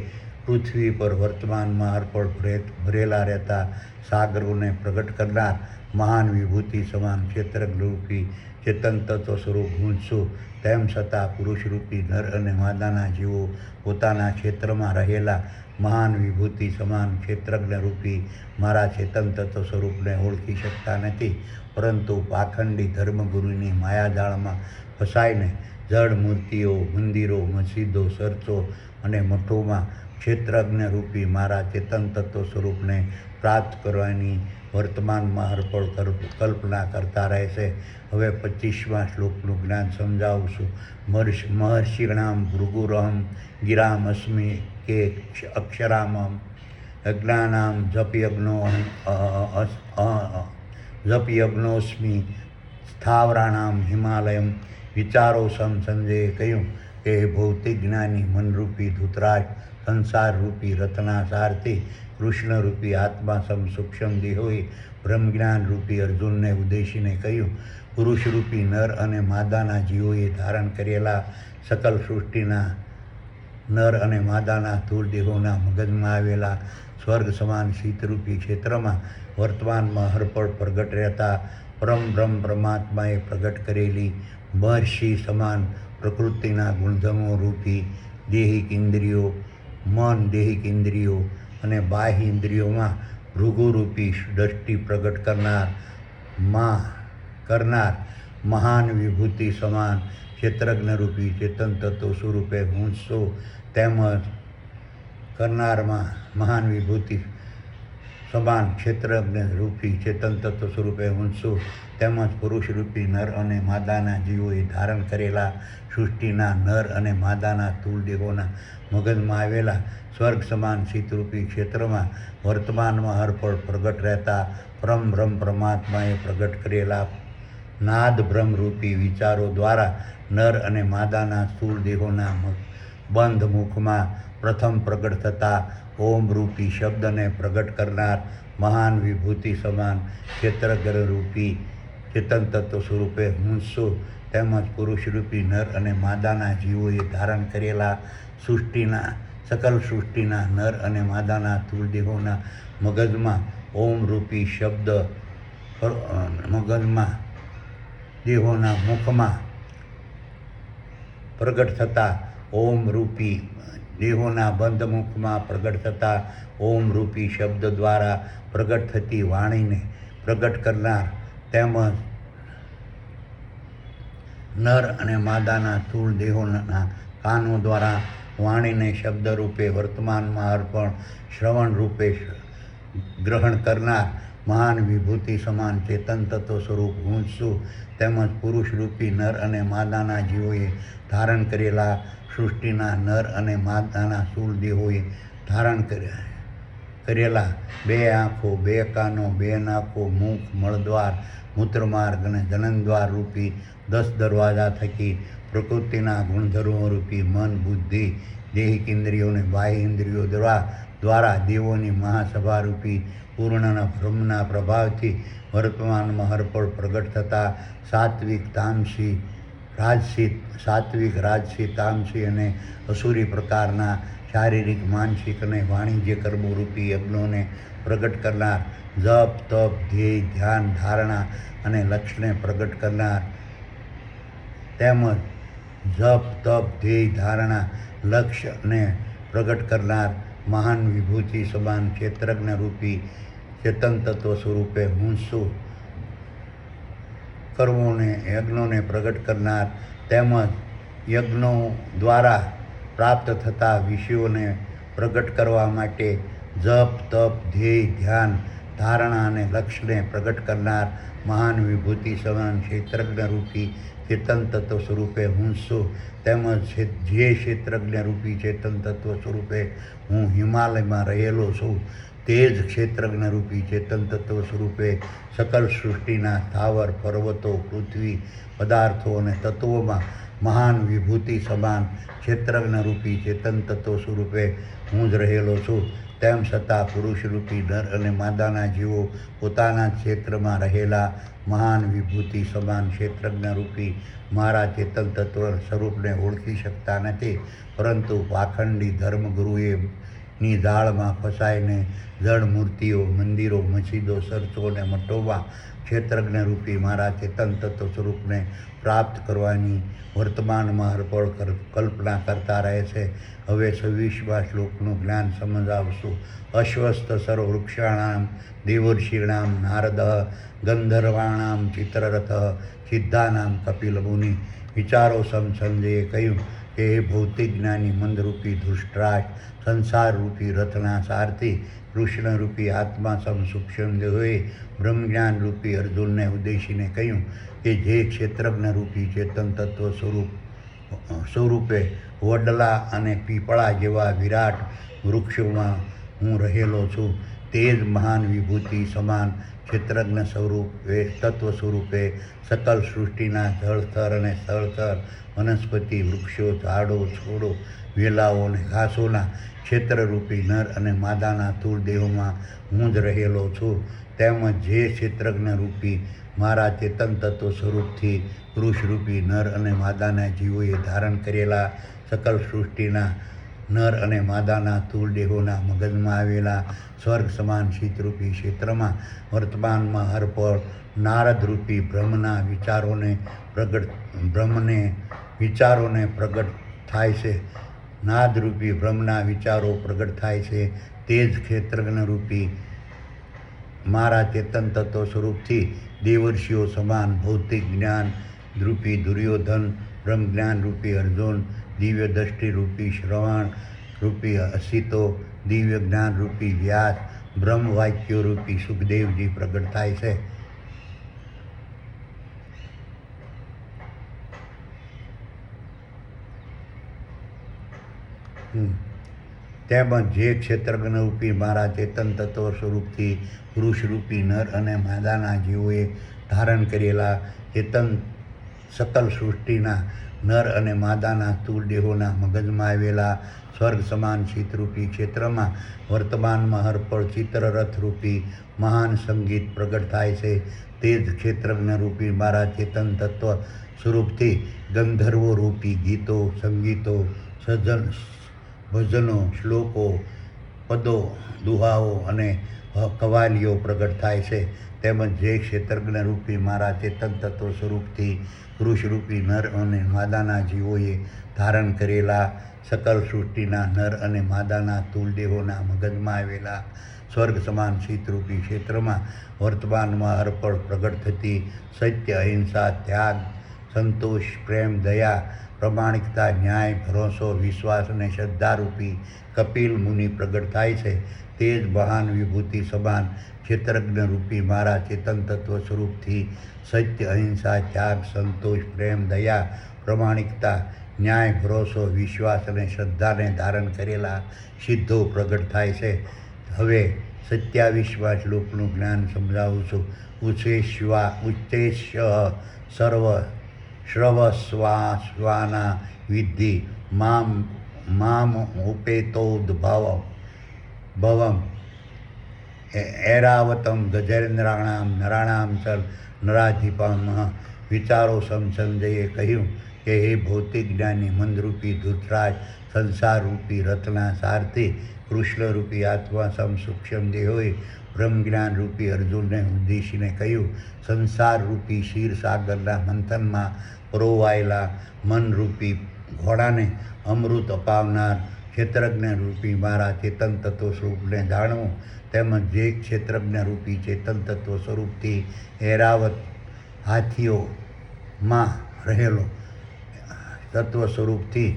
પૃથ્વી પર વર્તમાનમાં અર્પણ ભરેલા રહેતા સાગરોને પ્રગટ કરનાર મહાન વિભૂતિ સમાન ક્ષેત્રરૂપી ચેતન તત્વ સ્વરૂપ હું જ છું. તેમ છતાં પુરુષરૂપી નર અને માદાના જીવો પોતાના ક્ષેત્રમાં રહેલા મહાન વિભૂતિ સમાન ક્ષેત્રજ્ઞ રૂપી મારા ચેતન તત્વ સ્વરૂપને ઓળખી શકતા નથી, પરંતુ પાખંડી ધર્મગુરુની માયાજાળમાં ફસાઈને જડ મૂર્તિઓ, મંદિરો, મસ્જિદો, ચર્ચો અને મઠોમાં ક્ષેત્રજ્ઞ રૂપી મારા ચેતન તત્વ સ્વરૂપને પ્રાપ્ત કરવાની વર્તમાનમાં હરપળ કલ્પના કરતા રહે છે. હવે 25મા શ્લોકનું જ્ઞાન સમજાવું છું. મહર્ષિણામ ભૃગુરહમ ગિરામ અસ્મિ કે અક્ષરામમ યજ્ઞાનામ જપયજ્ઞોસ્મિ સ્થાવરાણામ હિમાલયમ. વિચારો સંજયે કહ્યું કે ભૌતિક જ્ઞાની મનરૂપી ધૃતરાષ્ટ્ર, સંસારરૂપી રથના સારથી કૃષ્ણરૂપી આત્મા સૂક્ષ્મ દેહોએ બ્રહ્મજ્ઞાન રૂપી અર્જુનને ઉદ્દેશીને કહ્યું, પુરુષરૂપી નર અને માદાના જીવોએ ધારણ કરેલા સકલ સૃષ્ટિના નર અને માદાના સ્થૂળ દેહોના મગજમાં આવેલા સ્વર્ગ સમાન શીતરૂપી ક્ષેત્રમાં વર્તમાનમાં હરપળ પ્રગટ રહેતા પરમ પરમાત્માએ પ્રગટ કરેલી મહર્ષિ સમાન પ્રકૃતિના ગુણધર્મો રૂપી દેહિક ઇન્દ્રિયો, મન દેહિક ઇન્દ્રિયો અને બાહ્ય ઇન્દ્રિયોમાં ભૃગુરૂપી દ્રષ્ટિ પ્રગટ કરનાર મહાન વિભૂતિ સમાન ક્ષેત્રજ્ઞ રૂપી ચેતન તત્વ સ્વરૂપે હું છું તેમજ કરનારમાં મહાન વિભૂતિ સમાન ક્ષેત્રજ્ઞ રૂપી ચેતન તત્વ સ્વરૂપે હું છું તેમજ પુરુષ રૂપી નર અને માદાના જીવોએ ધારણ કરેલા સૃષ્ટિના નર અને માદાના સ્થૂળ દેહોના મગજમાં આવેલા સ્વર્ગ સમાન શીતરૂપી ક્ષેત્રમાં વર્તમાનમાં હરપળ પ્રગટ રહેતા પરમ બ્રહ્મ પરમાત્માએ પ્રગટ કરેલા નાદ બ્રહ્મરૂપી વિચારો દ્વારા નર અને માદાના સ્થૂળ દેહોના બંધ મુખમાં પ્રથમ પ્રગટ થતા ઓમ રૂપી શબ્દને પ્રગટ કરનાર મહાન વિભૂતિ સમાન ક્ષેત્રજ્ઞ રૂપી ચેતન તત્વ સ્વરૂપે હું છું તેમજ પુરુષરૂપી નર અને માદાના જીવોએ ધારણ કરેલા સકલ સૃષ્ટિના નર અને માદાના સ્થૂળ દેહોના મગજમાં ઓમ રૂપી શબ્દ મગજમાં દેહોના મુખમાં પ્રગટ થતા ઓમ રૂપી દેહોના બંધ મુખમાં પ્રગટ થતા ઓમ રૂપી શબ્દ દ્વારા પ્રગટ થતી વાણીને પ્રગટ કરનાર તેમજ નર અને માદાના સ્થૂળ દેહોના કાનો દ્વારા વાણીને શબ્દ રૂપે વર્તમાનમાં અર્પણ શ્રવણ રૂપે ગ્રહણ કરનાર મહાન વિભૂતિ સમાન ચેતન તત્વ સ્વરૂપ હું છું તેમજ પુરુષ રૂપી નર અને માદાના જીવોએ ધારણ કરેલા સૃષ્ટિના નર અને માદાના સ્થૂળ દેહોએ ધારણ કરેલા બે આંખો, બે કાનો, બે નાકો, મુખ, મળદ્વાર, મૂત્રમાર્ગ અને જનનદ્વાર રૂપી 10 દરવાજા થકી પ્રકૃતિના ગુણધર્મો રૂપી મન, બુદ્ધિ, દેહિક ઇન્દ્રિયોને બાહ્ય ઇન્દ્રિયો દ્વારા દેવોની મહાસભા રૂપી પૂર્ણના બ્રહ્મના પ્રભાવથી વર્તમાનમાં હરપળ પ્રગટ થતા સાત્વિક, રાજસી, તામસી અને અસુરી પ્રકારના શારીરિક, માનસિક અને વાણિજ્ય કર્મોરૂપી યજ્ઞોને પ્રગટ કરનાર જપ, તપ, ધ્યેય, ધ્યાન, ધારણા અને લક્ષ્યને પ્રગટ કરનાર તેમજ જપ, તપ, ધ્યેય, ધારણા, લક્ષ્ય અને પ્રગટ કરનાર મહાન વિભૂતિ સમાન ક્ષેત્રજ્ઞ રૂપી ચેતન તત્વ સ્વરૂપે હું છું કર્મોને, યજ્ઞોને પ્રગટ કરનાર તેમજ યજ્ઞો દ્વારા પ્રાપ્ત થતા વિષયોને પ્રગટ કરવા માટે જપ, તપ, ધ્યેય, ધ્યાન, ધારણા અને લક્ષ્યને પ્રગટ કરનાર મહાન વિભૂતિ સમાન ક્ષેત્રજ્ઞ રૂપી ચેતન તત્વ સ્વરૂપે હું છું તેમજ જે ક્ષેત્રજ્ઞ રૂપી ચેતન તત્વ સ્વરૂપે હું હિમાલયમાં રહેલો છું તે જ ક્ષેત્રજ્ઞ રૂપી ચેતન તત્વ સ્વરૂપે સકલ સૃષ્ટિના સ્થાવર, પર્વતો, પૃથ્વી, પદાર્થો અને તત્વોમાં મહાન વિભૂતિ સમાન ક્ષેત્રજ્ઞ રૂપી ચેતન તત્વ સ્વરૂપે હું જ રહેલો છું તેમ છતાં પુરુષરૂપી નર અને માદાના જીવો પોતાના ક્ષેત્રમાં રહેલા મહાન વિભૂતિ સમાન ક્ષેત્રજ્ઞ રૂપી મારા ચેતન તત્વ સ્વરૂપને ઓળખી શકતા નથી પરંતુ પાખંડી ધર્મગુરુની જાળમાં ફસાઈને જળ મૂર્તિઓ, મંદિરો, મસ્જિદો, ચર્ચો અને મઠોમાં ક્ષેત્રજ્ઞ રૂપી મારા ચેતન તત્વ સ્વરૂપને પ્રાપ્ત કરવાની વર્તમાનમાં હરપળ કલ્પના કરતા રહે છે. હવે 26મા શ્લોકનું જ્ઞાન સમજાવશું. અશ્વસ્થ સર્વ વૃક્ષાણામ દેવર્ષિણામ નારદ ગંધર્વાણામ ચિત્રરથ સિદ્ધાનામ કપિલ મુનિ. વિચારો સંજયે કહ્યું કે હે ભૌતિક જ્ઞાની મંદરૂપી ધૃષ્ટરાજ, સંસારરૂપી રથના સારથી કૃષ્ણરૂપી આત્મા સૂક્ષ્મ દેહોએ બ્રહ્મજ્ઞાન રૂપી અર્જુનને ઉદ્દેશીને કહ્યું કે જે ક્ષેત્રજ્ઞ રૂપી ચેતન તત્વ સ્વરૂપે વડલા અને પીપળા જેવા વિરાટ વૃક્ષોમાં હું રહેલો છું તે જ મહાન વિભૂતિ સમાન ક્ષેત્રજ્ઞ તત્વ સ્વરૂપે સકલ સૃષ્ટિના જળસ્તર અને સ્થળસ્તર, વનસ્પતિ, વૃક્ષો, ઝાડો, છોડો, વેલાઓ અને ઘાસોના ક્ષેત્રરૂપી નર અને માદાના સ્થૂળ દેહોમાં હું જ રહેલો છું તેમજ જે ક્ષેત્રજ્ઞ રૂપી મારા ચેતન તત્વ સ્વરૂપથી પુરુષરૂપી નર અને માદાના જીવોએ ધારણ કરેલા સકલ સૃષ્ટિના નર અને માદાના સ્થૂળ દેહોના મગજમાં આવેલા સ્વર્ગ સમાન શીતરૂપી ક્ષેત્રમાં વર્તમાનમાં હરપળ નારદરૂપી બ્રહ્મના વિચારોને પ્રગટ થાય છે. નાદરૂપી બ્રહ્મના વિચારો પ્રગટ થાય છે તે જ ક્ષેત્રજ્ઞ રૂપી મારા ચેતન તત્વ સ્વરૂપથી દેવર્ષિઓ સમાન ભૌતિક જ્ઞાન રૂપી દુર્યોધન બ્રહ્મજ્ઞાન રૂપી અર્જુન, દિવ્ય દ્રષ્ટિ રૂપી શ્રવણ રૂપી અસિતો, દિવ્ય જ્ઞાન રૂપી વ્યાસ, બ્રહ્મ વાક્યો રૂપી સુખદેવજી પ્રગટ થાય છે. તેમજ જે ક્ષેત્રજ્ઞ રૂપી મારા ચેતન તત્વ સ્વરૂપથી પુરુષ રૂપી નર અને માદાના જીવોએ ધારણ કરેલા ચેતન સકલ સૃષ્ટિના નર અને માદાના સ્થૂળ દેહોના મગજમાં આવેલા સ્વર્ગ સમાન ચિત્તરૂપી ક્ષેત્રમાં વર્તમાનમાં હરપળ ચિત્રરથ રૂપી મહાન સંગીત પ્રગટ થાય છે. તે જ ક્ષેત્રજ્ઞ રૂપી મારા ચેતન તત્વ સ્વરૂપથી ગંધર્વો રૂપી ગીતો, સંગીતો, ભજનો, શ્લોકો, પદો, દુહાઓ અને કવાલીઓ પ્રગટ થાય છે. તેમજ જે ક્ષેત્રજ્ઞ રૂપી મારા ચેતન તત્વ સ્વરૂપથી પુરુષ રૂપી નર અને માદાના જીવોએ ધારણ કરેલા સકલ સૃષ્ટિના નર અને માદાના સ્થૂળ દેહોના મગજમાં આવેલા સ્વર્ગ સમાન ચિત્તરૂપી ક્ષેત્રમાં વર્તમાનમાં અર્પણ પ્રગટ થતી સત્ય, અહિંસા, ત્યાગ, સંતોષ, પ્રેમ, દયા, પ્રમાણિકતા, ન્યાય, ભરોસો, વિશ્વાસ અને શ્રદ્ધારૂપી કપિલ મુનિ પ્રગટ થાય છે. તે જ મહાન વિભૂતિ સમાન ક્ષેત્રજ્ઞ રૂપી મારા ચેતન તત્વ સ્વરૂપથી સત્ય, અહિંસા, ત્યાગ, સંતોષ, પ્રેમ, દયા, પ્રમાણિકતા, ન્યાય, ભરોસો, વિશ્વાસ અને શ્રદ્ધાને ધારણ કરેલા સિદ્ધો પ્રગટ થાય છે. હવે 27મા શ્લોકનું જ્ઞાન સમજાવું છું. ઉચ્ચેશ્ય સર્વ શ્રવસ્વાના વિદ્ધિ મામ ઉપેતોદ્ભવમ ઐરાવતમ ગજેન્દ્રાણામ નરાણામ ચ નરાધિપમ. વિચારો સંજયે કહ્યું કે હે ભૌતિક જ્ઞાની મનરૂપી ધૃતરાજ, સંસારરૂપી રથના સારથી કૃષ્ણરૂપી આત્મા સૂક્ષ્મ દેહોએ બ્રહ્મજ્ઞાન રૂપી અર્જુનને ઉદ્દેશીને કહ્યું, સંસારરૂપી ક્ષીરસાગરના મંથનમાં પરોવાયેલા મનરૂપી ઘોડાને અમૃત અપાવનાર ક્ષેત્રજ્ઞ રૂપી મારા ચેતન તત્વ સ્વરૂપને જાણવું. તેમજ જે ક્ષેત્રજ્ઞ રૂપી ચેતન તત્વ સ્વરૂપથી ઐરાવત હાથીઓમાં રહેલો તત્વ સ્વરૂપથી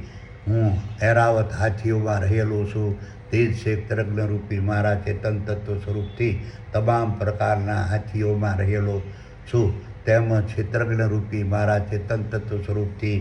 હું ઐરાવત હાથીઓમાં રહેલો છું. તે જ ક્ષેત્રજ્ઞ રૂપી મારા ચેતન તત્વ સ્વરૂપથી તમામ પ્રકારના હાથીઓમાં રહેલો છું. તેમજ ક્ષેત્રજ્ઞ રૂપી મારા ચેતન તત્વ સ્વરૂપથી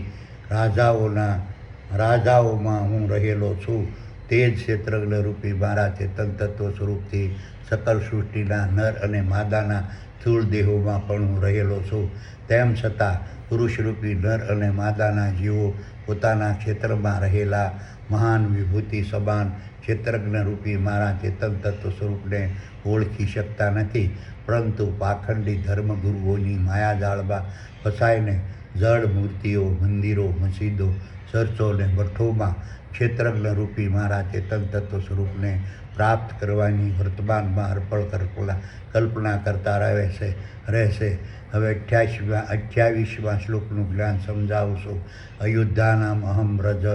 રાજાઓમાં હું રહેલો છું. તે જ ક્ષેત્રજ્ઞ રૂપી મારા ચેતન તત્વ સ્વરૂપથી સકલ સૃષ્ટિના નર અને માદાના સ્થૂળ દેહોમાં પણ હું રહેલો છું. તેમ છતાં પુરુષરૂપી નર અને માદાના જીવો પોતાના ક્ષેત્રમાં રહેલા મહાન વિભૂતિ સમાન ક્ષેત્રજ્ઞ રૂપી મારા ચેતન તત્વ સ્વરૂપને ઓળખી શકતા નથી, પરંતુ પાખંડી ધર્મગુરુઓની માયાજાળમાં ફસાઈને જળ મૂર્તિઓ, મંદિરો, મસ્જિદો, ચર્ચો અને મઠોમાં ક્ષેત્રજ્ઞ રૂપી મારા ચેતન તત્વ સ્વરૂપને પ્રાપ્ત કરવાની વર્તમાનમાં અર્પણ કલ્પના કરતા રહેશે. હવે 28મા શ્લોકનું જ્ઞાન સમજાવું છું. અયોધ્યાનામ અહમ વ્રજ,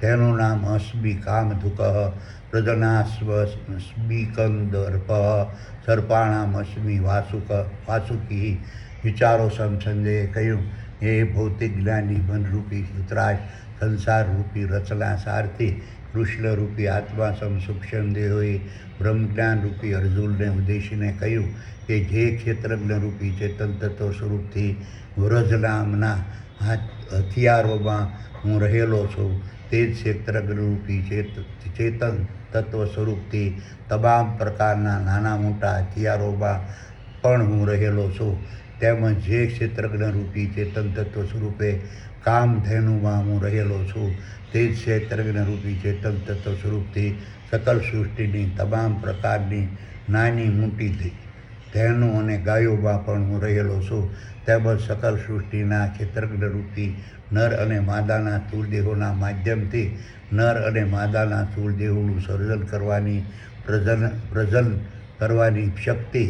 તેનું નામ અસ્મિ કામધુકઃ, પ્રજનાસ્મી કંદર્પઃ, સર્પાણામ અસ્મિ વાસુકી. વિચારો સંજયે કહ્યું, હે ભૌતિક જ્ઞાની મનરૂપી ધૃતરાજ, સંસારરૂપી રચના સારથી કૃષ્ણરૂપી આત્મા સૂક્ષ્મ દેહોએ બ્રહ્મજ્ઞાન રૂપી અર્જુનને ઉદ્દેશીને કહ્યું કે જે ક્ષેત્રજ્ઞ રૂપી ચેતન તત્વ સ્વરૂપથી વ્રજ નામના હથિયારોમાં હું રહેલો છું, તે જ ક્ષેત્રજ્ઞ રૂપી ચેતન તત્વ સ્વરૂપથી તમામ પ્રકારના નાના મોટા હથિયારોમાં પણ હું રહેલો છું. તેમજ જે ક્ષેત્રજ્ઞ રૂપી ચેતન તત્વ સ્વરૂપે કામધેનુમાં હું રહેલો છું, તે જ ક્ષેત્રજ્ઞ રૂપી ચેતન તત્વ સ્વરૂપથી સકલ સૃષ્ટિની તમામ પ્રકારની નાની મોટી ધેનુ અને ગાયોમાં પણ હું રહેલો છું. તેમજ સકલ સૃષ્ટિના ક્ષેત્રજ્ઞ રૂપી નર અને માદાના સ્થૂળ દેહોના માધ્યમથી નર અને માદાના સ્થૂળ દેહોનું સર્જન કરવાની પ્રજન કરવાની શક્તિ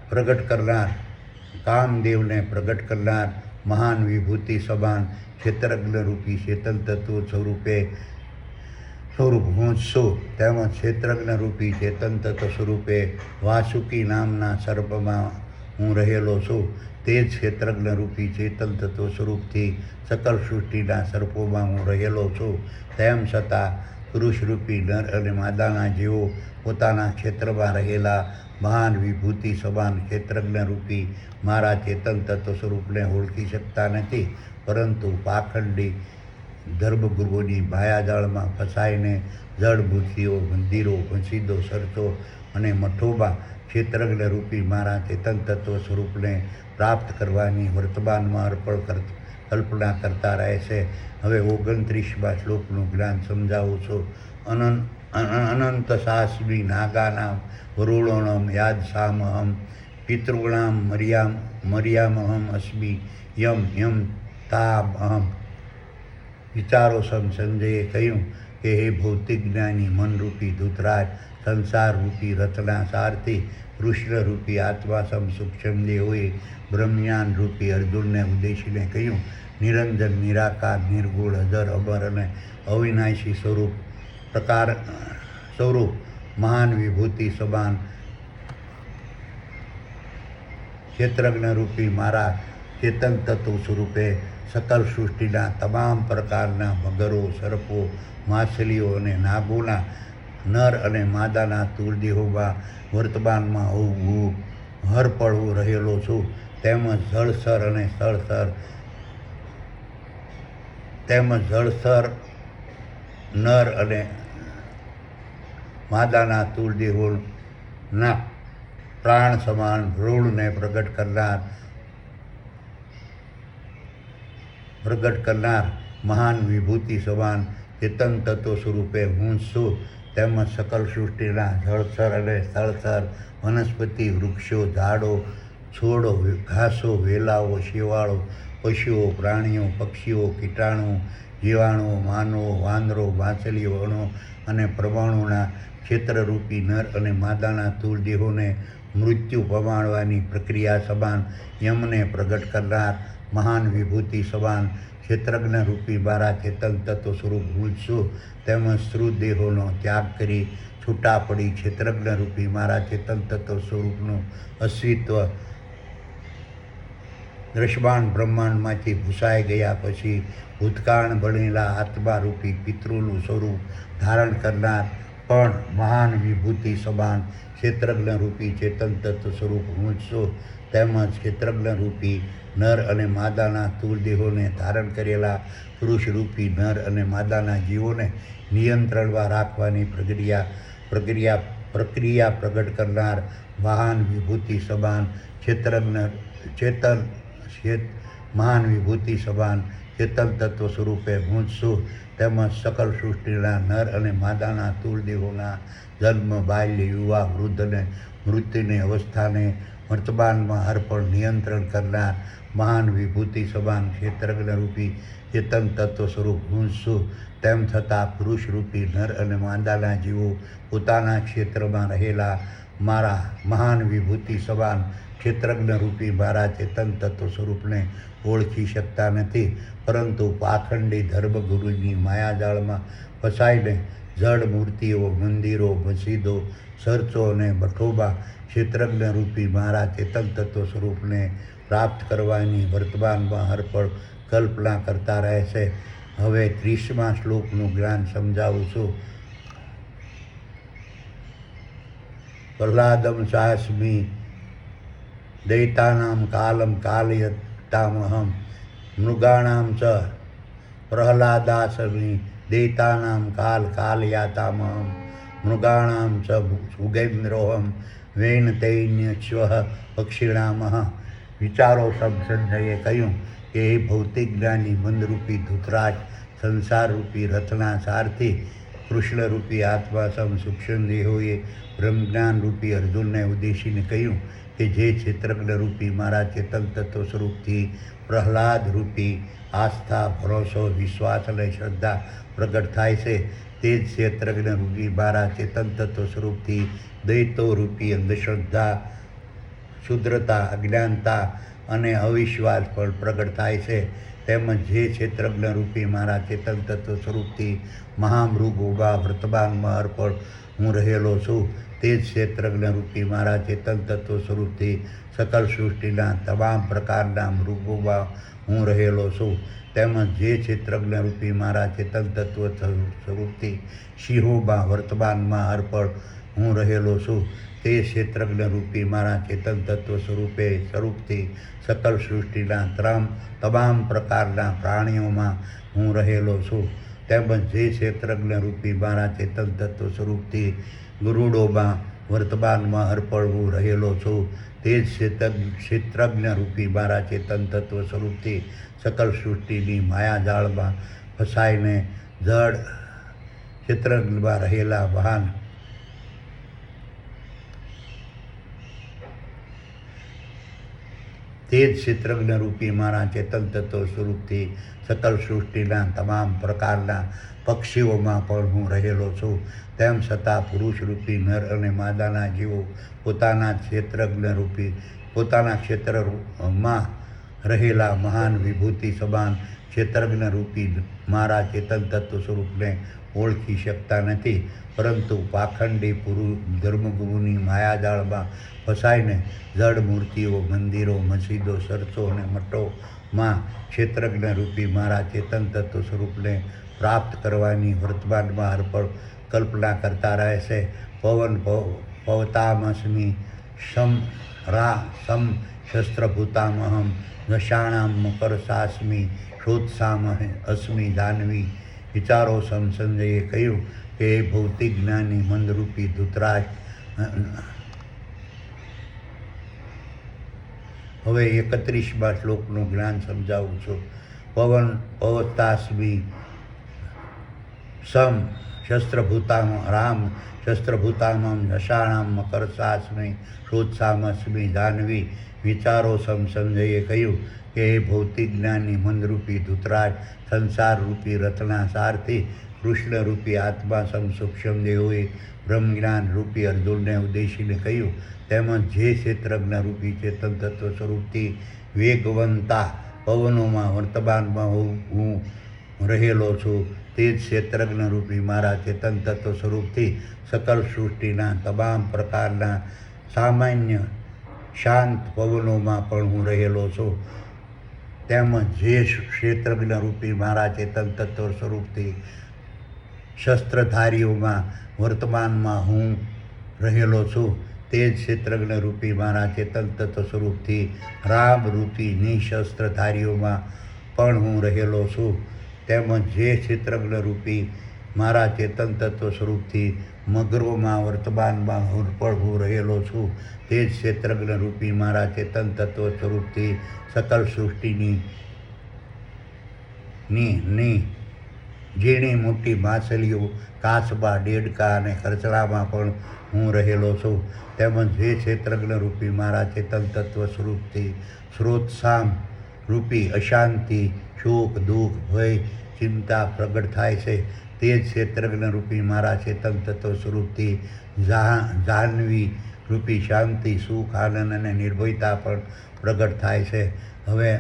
પ્રગટ કરનાર, કામદેવને પ્રગટ કરનાર મહાન વિભૂતિ સમાન ક્ષેત્રજ્ઞ રૂપી ચેતન તત્વ સ્વરૂપ હું જ છું. તેમજ ક્ષેત્રજ્ઞ રૂપી ચેતન તત્વ સ્વરૂપે વાસુકી નામના સર્પમાં હું રહેલો છું. તે જ ક્ષેત્રજ્ઞ રૂપી ચેતન તત્વ સ્વરૂપથી સકલ સૃષ્ટિના સર્પોમાં હું રહેલો છું. તેમ છતાં પુરુષરૂપી નર અને માદાના જીવો પોતાના ક્ષેત્રમાં રહેલા મહાન વિભૂતિ સમાન ક્ષેત્રજ્ઞ રૂપી મારા ચેતન તત્વ સ્વરૂપને ઓળખી શકતા નથી, પરંતુ પાખંડી ધર્મગુરુઓની માયાજાળમાં ફસાઈને જળ મૂર્તિઓ, મંદિરો, મસ્જિદો, ચર્ચો અને મઠોમાં ક્ષેત્રજ્ઞ રૂપી મારા ચેતન તત્વ સ્વરૂપને પ્રાપ્ત કરવાની વર્તમાનમાં અર્પણ કલ્પના કરતા રહે છે. હવે 29મા શ્લોકનું જ્ઞાન સમજાવું છું. અનંત શાસ્મી નાગાનામ વરુણોણમ યાદસામહમ પિતॄણામ મર્યામહમ અસ્મિ યમ યમ તામહમ. વિચારો સંજયે કહ્યું કે હે ભૌતિક જ્ઞાની મનરૂપી ધૂતરાજ, સંસારરૂપી રચના સારથી કૃષ્ણરૂપી આત્મા સૂક્ષ્મ દેહોએ બ્રહ્મજ્ઞાન રૂપી અર્જુનને ઉદ્દેશીને કહ્યું, નિરંજન, નિરાકાર, નિર્ગુણ, અજર, અમર અને અવિનાશી સ્વરૂપ મહાન વિભૂતિ સમાન ક્ષેત્રજ્ઞ રૂપી મારા ચેતન તત્વ સ્વરૂપે સકલ સૃષ્ટિના તમામ પ્રકારના મગરો, સર્પો, માછલીઓ અને નાગોના નર અને માદાના તુર્દેહોમાં વર્તમાનમાં હું હરપળ રહેલો છું. તેમજ જળસર નર અને માદાના તુર્દેહોના પ્રાણ સમાન ભ્રૂણને પ્રગટ કરનાર મહાન વિભૂતિ સમાન ચેતન તત્વ સ્વરૂપે હું છું. તેમજ સકલ સૃષ્ટિના જળચર અને સ્થળચર વનસ્પતિ, વૃક્ષો, ઝાડો, છોડો, ઘાસો, વેલાઓ, શેવાળો, પશુઓ, પ્રાણીઓ, પક્ષીઓ, કીટાણુ, જીવાણુઓ, માનવો, વાંદરો, માછલીઓ, અણુ અને પરમાણુના ક્ષેત્રરૂપી નર અને માદાના તુર્દેહોને મૃત્યુ પમાડવાની પ્રક્રિયા સમાન યમને પ્રગટ કરનાર મહાન વિભૂતિ સમાન ક્ષેત્રજ્ઞ રૂપી મારા ચેતન તત્વ સ્વરૂપ હું છું. તેમજ સ્થૂળદેહોનો ત્યાગ કરી છૂટા પડી ક્ષેત્રજ્ઞ રૂપી મારા ચેતન તત્વ સ્વરૂપનું અસ્તિત્વ દ્રશ્યમાન બ્રહ્માંડમાંથી ભૂસાઈ ગયા પછી ભૂતકાળ બનેલા આત્મારૂપી પિતૃનું સ્વરૂપ ધારણ કરનાર પણ મહાન વિભૂતિ સમાન ક્ષેત્રજ્ઞ રૂપી ચેતન તત્વ સ્વરૂપ હું છું. તેમજ ક્ષેત્રજ્ઞ રૂપી નર અને માદાના તુર્દેહોને ધારણ કરેલા પુરુષરૂપી નર અને માદાના જીવોને નિયંત્રણમાં રાખવાની પ્રક્રિયા પ્રગટ કરનાર મહાન વિભૂતિ સમાન મહાન વિભૂતિ સમાન ચેતન તત્વ સ્વરૂપે હું છું. તેમજ સકલ સૃષ્ટિના નર અને માદાના તુર્દેહોના જન્મ, બાલ્ય, યુવા, વૃદ્ધ અને મૃત્યુની અવસ્થાને વર્તમાનમાં હરપળ નિયંત્રણ કરનાર મહાન વિભૂતિ સમાન ક્ષેત્રજ્ઞ રૂપી ચેતન તત્વ સ્વરૂપ હું છું. તેમ છતાં પુરુષરૂપી નર અને માદાના જીવો પોતાના ક્ષેત્રમાં રહેલા મારા મહાન વિભૂતિ સમાન ક્ષેત્રજ્ઞ રૂપી મારા ચેતન તત્વ સ્વરૂપને ઓળખી શકતા નથી, પરંતુ પાખંડી ધર્મગુરુની માયાજાળમાં ફસાઈને જળ મૂર્તિઓ, મંદિરો, મસ્જિદો, ચર્ચો અને મઠોમાં ક્ષેત્રજ્ઞ રૂપી મારા ચેતન તત્વ સ્વરૂપને પ્રાપ્ત કરવાની વર્તમાનમાં હરપળ કલ્પના કરતા રહે છે. હવે 30મા શ્લોકનું જ્ઞાન સમજાવું છું. પ્રહલાદમ શાસ્મી દૈતાનામ કાલમ કાલયતામહમ મૃગાણામ ચ પ્રહલાદાસમી દૈતાનામ કાલયાતામહમ મૃગાણામ ચ સુગેન્દ્રોહમ વૈનતૈન્યશ્વ પક્ષિણામઃ. વિચારો સંજયે કહ્યું કે એ ભૌતિક જ્ઞાની મનરૂપી ધૂતરાજ, સંસારરૂપી રચના સારથી કૃષ્ણરૂપી આત્મા સૂક્ષ્મ દેહોએ બ્રહ્મજ્ઞાન રૂપી અર્જુનને ઉદ્દેશીને કહ્યું કે જે ક્ષેત્રજ્ઞ રૂપી મારા ચેતન તત્વ સ્વરૂપથી પ્રહલાદ રૂપી આસ્થા, ભરોસો, વિશ્વાસ અને શ્રદ્ધા પ્રગટ થાય છે, તે જ ક્ષેત્રજ્ઞ રૂપી મારા ચેતન તત્વ સ્વરૂપથી દૈતો રૂપી અંધશ્રદ્ધા, ક્ષુદ્રતા, અજ્ઞાનતા અને અવિશ્વાસ પણ પ્રગટ થાય છે. તેમજ જે ક્ષેત્રજ્ઞ રૂપી મારા ચેતન તત્વ સ્વરૂપથી મહામૃગ ઉભા વર્તમાનમાં અર્પણ હું રહેલો છું, તે જ ક્ષેત્રજ્ઞ રૂપી મારા ચેતન તત્વ સ્વરૂપથી સકલ સૃષ્ટિના તમામ પ્રકારના મૃગોમાં હું રહેલો છું, તેમજ જે ક્ષેત્રજ્ઞ રૂપી મારા ચેતન તત્વ સ્વરૂપથી સિંહોમાં વર્તમાનમાં અર્પણ હું રહેલો છું, તે ક્ષેત્રજ્ઞ રૂપી મારા ચેતન તત્વ સ્વરૂપથી સકલ સૃષ્ટિના તમામ પ્રકારના પ્રાણીઓમાં હું રહેલો છું, તેમજ જે ક્ષેત્રજ્ઞ રૂપી મારા ચેતન તત્વ સ્વરૂપથી ગરુડોમાં વર્તમાનમાં અર્પણ હું રહેલો છું, તે જ ક્ષેત્રજ્ઞ રૂપી મારા ચેતન તત્વ સ્વરૂપથી સકલ સૃષ્ટિની માયાજાળમાં ફસાઈને જળ ક્ષેત્રજ્ઞમાં રહેલા મહાન તે જ ક્ષેત્રજ્ઞ રૂપી મારા ચેતન તત્વ સ્વરૂપથી સકલ સૃષ્ટિના તમામ પ્રકારના પક્ષીઓમાં પણ હું રહેલો છું, તેમ છતાં પુરુષ રૂપી નર અને માદાના જીવો પોતાના ક્ષેત્રમાં રહેલા મહાન વિભૂતિ સમાન ક્ષેત્રજ્ઞ રૂપી મારા ચેતન તત્વ સ્વરૂપને ઓળખી શકતા નથી, પરંતુ પાખંડી ધર્મગુરુની માયાજાળમાં ફસાઈને જડ મૂર્તિઓ, મંદિરો, મસ્જિદો, ચર્ચો અને મઠોમાં ક્ષેત્રજ્ઞ રૂપી મારા ચેતન તત્વ સ્વરૂપને પ્રાપ્ત કરવાની વર્તમાનમાં અર્પણ કલ્પના કરતા રહે છે. પવન પવતામસ્મિ સમ શસ્ત્રભૂતામહમ નશાણામ મકરસાસ્મિ શ્રોત્સામ અસ્મિ જાહ્નવી. વિચારો સંજયે કહ્યું કે એ ભૌતિક જ્ઞાની મંદરૂપી ધૃતરાષ્ટ્ર, હવે 31મા શ્લોકનું જ્ઞાન સમજાવું છું. પવન પવતાસ્મિ સમ શસ્ત્રભૂતામ રામ શસ્ત્રભૂતામમ નશાણામ મકરસાસ્મિ શ્રોત્સામસ્મિ જાહ્નવી. વિચારો સંજયે કહ્યું કે એ ભૌતિક જ્ઞાની મંદરૂપી ધૃતરાષ્ટ્ર સંસારરૂપી રથના સારથી કૃષ્ણરૂપી આત્મા સૂક્ષ્મ દેહોએ બ્રહ્મજ્ઞાન રૂપી અર્જુનને ઉદ્દેશીને કહ્યું, તેમજ જે ક્ષેત્રજ્ઞ રૂપી ચેતન તત્વ સ્વરૂપથી વેગવંતા પવનોમાં વર્તમાનમાં હું રહેલો છું, તે જ ક્ષેત્રજ્ઞ રૂપી મારા ચેતન તત્વ સ્વરૂપથી સકલ સૃષ્ટિના તમામ પ્રકારના સામાન્ય શાંત પવનોમાં પણ હું રહેલો છું, તેમજ જે ક્ષેત્રજ્ઞ રૂપી મારા ચેતન તત્વ સ્વરૂપથી શસ્ત્રધારીઓમાં વર્તમાનમાં હું રહેલો છું, તે જ ક્ષેત્રજ્ઞ રૂપી મારા ચેતન તત્વ સ્વરૂપથી રામ રૂપી નિશસ્ત્રધારીઓમાં પણ હું રહેલો છું, તેમજ જે ક્ષેત્રજ્ઞ રૂપી મારા ચેતન તત્વ સ્વરૂપથી મગરોમાં વર્તમાનમાં પણ હું રહેલો છું, તે જ ક્ષેત્રજ્ઞ રૂપી મારા ચેતન તત્વ સ્વરૂપથી સકલ સૃષ્ટિની ઝીણી મોટી માછલીઓ, કાચબા, દેડકા અને ખરચડામાં પણ હું રહેલો છું, તેમજ જે ક્ષેત્રજ્ઞ રૂપી મારા ચેતન તત્વ સ્વરૂપથી સ્રોતસામ રૂપી અશાંતિ, શોક, દુઃખ, ભય, ચિંતા પ્રગટ થાય છે, તે જ ક્ષેત્રજ્ઞ રૂપી મારા ચેતન તત્વ સ્વરૂપથી જાહ્નવી રૂપી શાંતિ, સુખ, આનંદ અને નિર્ભયતા પણ પ્રગટ થાય છે. હવે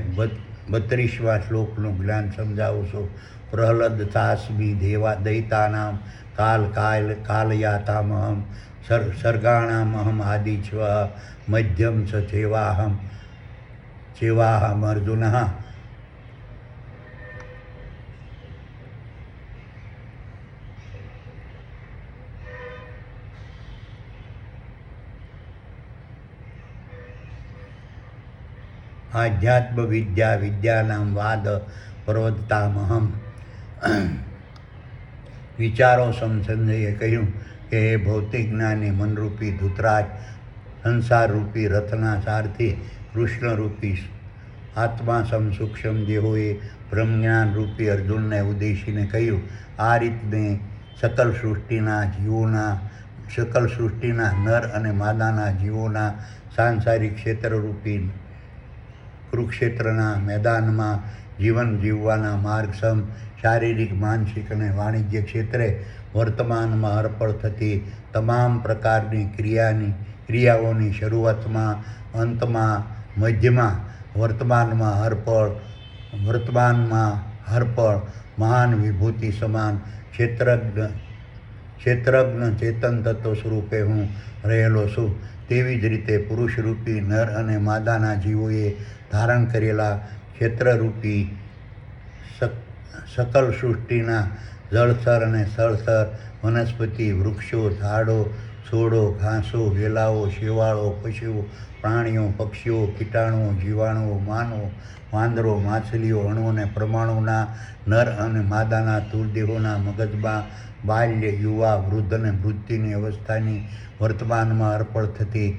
32મા શ્લોકનું જ્ઞાન સમજાવું છું. પ્રહલદતાસ્મિ દૈતાનામ કાલયાતામહમ સર્ગાણામહમ આદિ સ્વ મધ્યમ ચ ચેવાહમ અર્જુન. આધ્યાત્મ વિદ્યાનામ વાદ પ્રવર્તામહમ. વિચારો સંજયે કહ્યું કે એ ભૌતિક જ્ઞાની મનરૂપી ધૃતરાષ્ટ્ર સંસારરૂપી રથના સારથી કૃષ્ણરૂપી આત્મા સૂક્ષ્મ દેહોએ બ્રહ્મજ્ઞાન રૂપી અર્જુનને ઉદ્દેશીને કહ્યું, આ રીતને સકલ સૃષ્ટિના નર અને માદાના જીવોના સાંસારિક ક્ષેત્રરૂપી કુરુક્ષેત્રના મેદાનમાં જીવન જીવવાના માર્ગસમ શારીરિક, માનસિક અને વાણિજ્ય ક્ષેત્રે વર્તમાનમાં અર્પણ થતી તમામ પ્રકારની ક્રિયાઓની શરૂઆતમાં, અંતમાં, મધ્યમાં, વર્તમાનમાં અર્પણ વર્તમાનમાં હરપળ મહાન વિભૂતિ સમાન ક્ષેત્રજ્ઞ ચેતન તત્વ સ્વરૂપે હું રહેલો છું. તેવી જ રીતે પુરુષરૂપી નર અને માદાના જીવોએ ધારણ કરેલા ક્ષેત્રરૂપી સકલ સૃષ્ટિના જળથર અને સ્થળથર વનસ્પતિ, વૃક્ષો, ઝાડો, છોડો, ઘાસો, વેલાઓ, શેવાળો, પશુઓ, પ્રાણીઓ, પક્ષીઓ, કીટાણુઓ, જીવાણુઓ, માનવો, વાંદરો, માછલીઓ, અણુ અને પરમાણુના નર અને માદાના સ્થૂળદેહોના મગજમાં બાલ્ય, યુવા, વૃદ્ધ અને મૃત્યુની અવસ્થાની વર્તમાનમાં અર્પણ થતી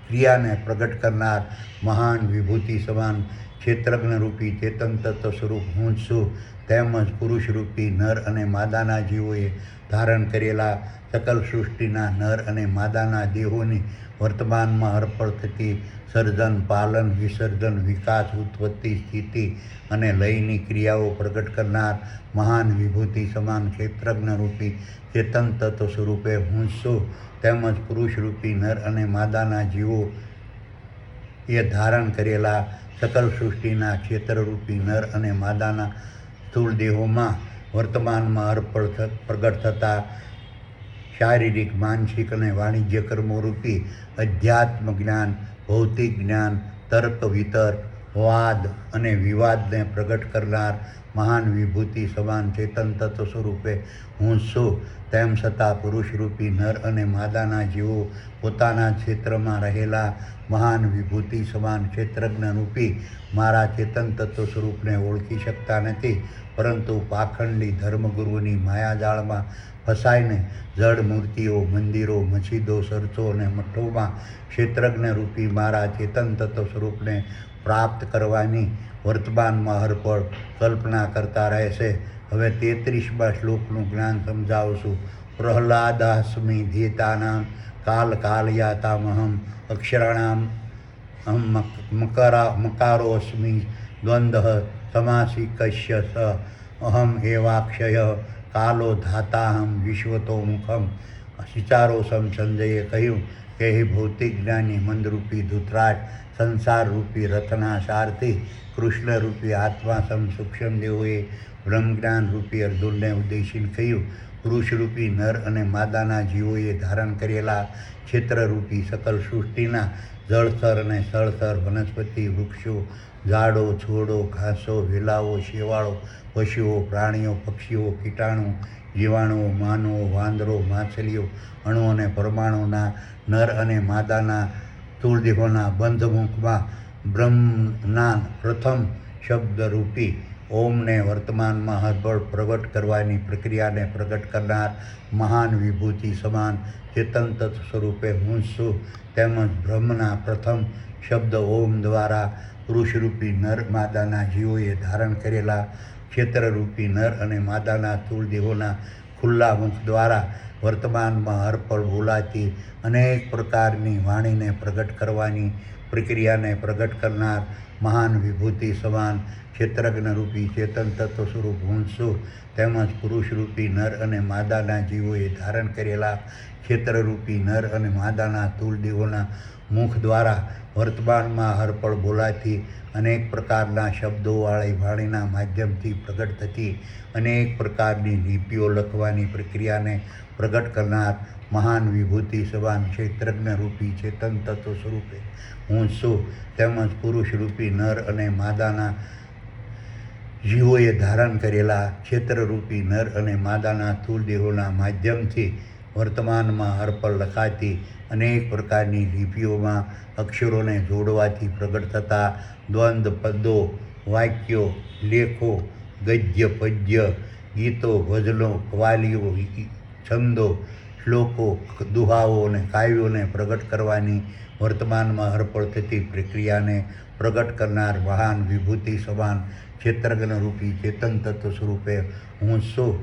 ક્રિયાને પ્રગટ કરનાર મહાન વિભૂતિ સમાન ક્ષેત્રજ્ઞરૂપી ચેતન તત્વ સ્વરૂપ હું જ છું. તેમજ પુરુષરૂપી નર અને માદાના જીવોએ ધારણ કરેલા સકલ સૃષ્ટિના નર અને માદાના દેહોની વર્તમાનમાં અર્પણ થતી સર્જન, પાલન, વિસર્જન, વિકાસ, ઉત્પત્તિ, સ્થિતિ અને લયની ક્રિયાઓ પ્રગટ કરનાર મહાન વિભૂતિ સમાન ક્ષેત્રજ્ઞરૂપી ચેતન તત્વ સ્વરૂપે હું જ છું. તેમજ પુરુષરૂપી નર અને માદાના જીવો એ ધારણ કરેલા સકલ સૃષ્ટિના ક્ષેત્રરૂપી નર અને માદાના સ્થૂળ દેહોમાં વર્તમાનમાં અર્પણ પ્રગટ થતા શારીરિક, માનસિક અને વાણિજ્ય કર્મોરૂપી અધ્યાત્મ જ્ઞાન, ભૌતિક જ્ઞાન, તર્ક વિતર્ક, વાદ અને વિવાદને પ્રગટ કરનાર મહાન વિભૂતિ સમાન ચેતન તત્વ સ્વરૂપે હું જ છું. તેમ છતાં પુરુષરૂપી નર અને માદાના જીવો પોતાના ક્ષેત્રમાં રહેલા મહાન વિભૂતિ સમાન ક્ષેત્રજ્ઞરૂપી મારા ચેતન તત્વ સ્વરૂપને ઓળખી શકતા નથી, પરંતુ પાખંડી ધર્મગુરુની માયાજાળમાં ફસાઈને જડ મૂર્તિઓ, મંદિરો, મસ્જિદો, ચર્ચો અને મઠોમાં ક્ષેત્રજ્ઞરૂપી મારા ચેતન તત્વ સ્વરૂપને પ્રાપ્ત કરવાની વર્તમાનમાં હરપળ કલ્પના કરતા રહે છે. હવે 33મા શ્લોકનું જ્ઞાન સમજાવું છું. પ્રહલાદાસ્મિ ધીતાનાં કાલયાતામહં અક્ષરાણામ મકારોऽસ્મિ દ્વંદ્વઃ સમાસિકસ્ય સ અહમ એવાક્ષય કાલો ધાતાહમ વિશ્વતોમુખમ. સિચારોસમ સંજયે કહ્યું કે હે ભૌતિક જ્ઞાની મંદરૂપી ધૃતરાજ, સંસારરૂપી રથના સારથી કૃષ્ણરૂપી આત્મા સમ સૂક્ષ્મ દેવોએ બ્રહ્મજ્ઞાનરૂપી અર્જુનને ઉદ્દેશીને કહ્યું, પુરુષરૂપી નર અને માદાના જીવોએ ધારણ કરેલા ક્ષેત્રરૂપી સકલ સૃષ્ટિના જળથર અને સ્થળથર વનસ્પતિ, વૃક્ષો, ઝાડો, છોડો, ઘાસો, વેલાઓ, શેવાળો, પશુઓ, પ્રાણીઓ, પક્ષીઓ, કીટાણુ, જીવાણુઓ, માનવો, વાંદરો, માછલીઓ, અણુ અને પરમાણુના નર અને માદાના સ્થૂળદેહોના બંધમુખમાં બ્રહ્મના પ્રથમ શબ્દરૂપી ઓમને વર્તમાનમાં હરબળ પ્રગટ કરવાની પ્રક્રિયાને પ્રગટ કરનાર મહાન વિભૂતિ સમાન ચેતન તત્વ સ્વરૂપે હું જ છું. તેમજ બ્રહ્મના પ્રથમ શબ્દ ઓમ દ્વારા પુરુષરૂપી નર માદાના જીવોએ ધારણ કરેલા ક્ષેત્રરૂપી નર અને માદાના સ્થૂળ દેહોના ખુલ્લા મુખ દ્વારા વર્તમાનમાં હરપળ બોલાતી અનેક પ્રકારની વાણીને પ્રગટ કરવાની પ્રક્રિયાને પ્રગટ કરનાર મહાન વિભૂતિ સમાન ક્ષેત્રજ્ઞરૂપી ચેતન તત્વ સ્વરૂપ હું જ છું. તેમજ પુરુષરૂપી નર અને માદાના જીવોએ ધારણ કરેલા ક્ષેત્રરૂપી નર અને માદાના સ્થૂળ દેહોના મુખ દ્વારા વર્તમાનમાં હરપળ બોલાતી અનેક પ્રકારના શબ્દોવાળી વાણીના માધ્યમથી પ્રગટ થતી અનેક પ્રકારની લિપિઓ લખવાની પ્રક્રિયાને પ્રગટ કરનાર મહાન વિભૂતિ સમાન ક્ષેત્રજ્ઞરૂપી ચેતન તત્વ સ્વરૂપે હું જ છું. તેમજ પુરુષરૂપી નર અને માદાના જીવોએ ધારણ કરેલા ક્ષેત્રરૂપી નર અને માદાના સ્થૂળ દેહોના માધ્યમથી વર્તમાનમાં હરપળ લખાતી અનેક પ્રકારની લિપિઓમાં અક્ષરોને જોડવાથી પ્રગટ થતા દ્વંદ્વ, પદો, વાક્યો, લેખો, ગદ્ય, પદ્ય, ગીતો, ભજનો, કવાલીઓ, છંદો, શ્લોકો, દુહાઓ અને કાવ્યોને પ્રગટ કરવાની વર્તમાનમાં હરપળ થતી પ્રક્રિયાને પ્રગટ કરનાર મહાન વિભૂતિ સમાન ક્ષેત્રજ્ઞરૂપી ચેતન તત્વ સ્વરૂપે હું જ છું.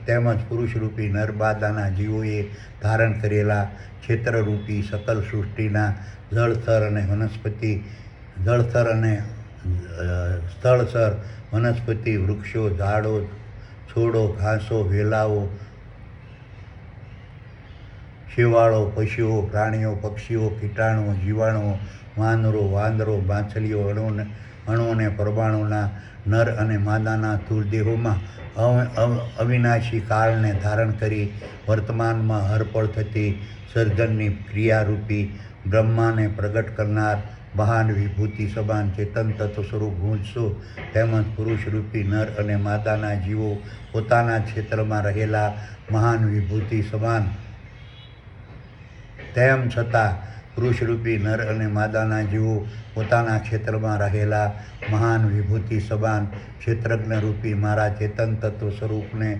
તેમજ પુરુષરૂપી નરમાદાના જીવોએ ધારણ કરેલા ક્ષેત્રરૂપી સકલ સૃષ્ટિના જળથર અને સ્થળસર વનસ્પતિ, વૃક્ષો, ઝાડો, છોડો, ઘાસો, વેલાઓ, શેવાળો, પશુઓ, પ્રાણીઓ, પક્ષીઓ, કીટાણુઓ, જીવાણુઓ, વાનરો, વાંદરો, માછલીઓ, અણુ અને પરમાણુના નર અને માદાના સ્થૂળ દેહોમાં અવિનાશી કાળને ધારણ કરી વર્તમાનમાં હરપળ થતી સર્જનની ક્રિયારૂપી બ્રહ્માને પ્રગટ કરનાર મહાન વિભૂતિ સમાન ચેતન તત્વ સ્વરૂપ હું જ છું. તેમજ પુરુષરૂપી નર અને માદાના જીવો પોતાના ક્ષેત્રમાં રહેલા મહાન વિભૂતિ સમાન, તેમ છતાં પુરુષરૂપી નર અને માદાના જીવો પોતાના ક્ષેત્રમાં રહેલા મહાન વિભૂતિ સમાન ક્ષેત્રજ્ઞરૂપી મારા ચેતન તત્વ સ્વરૂપને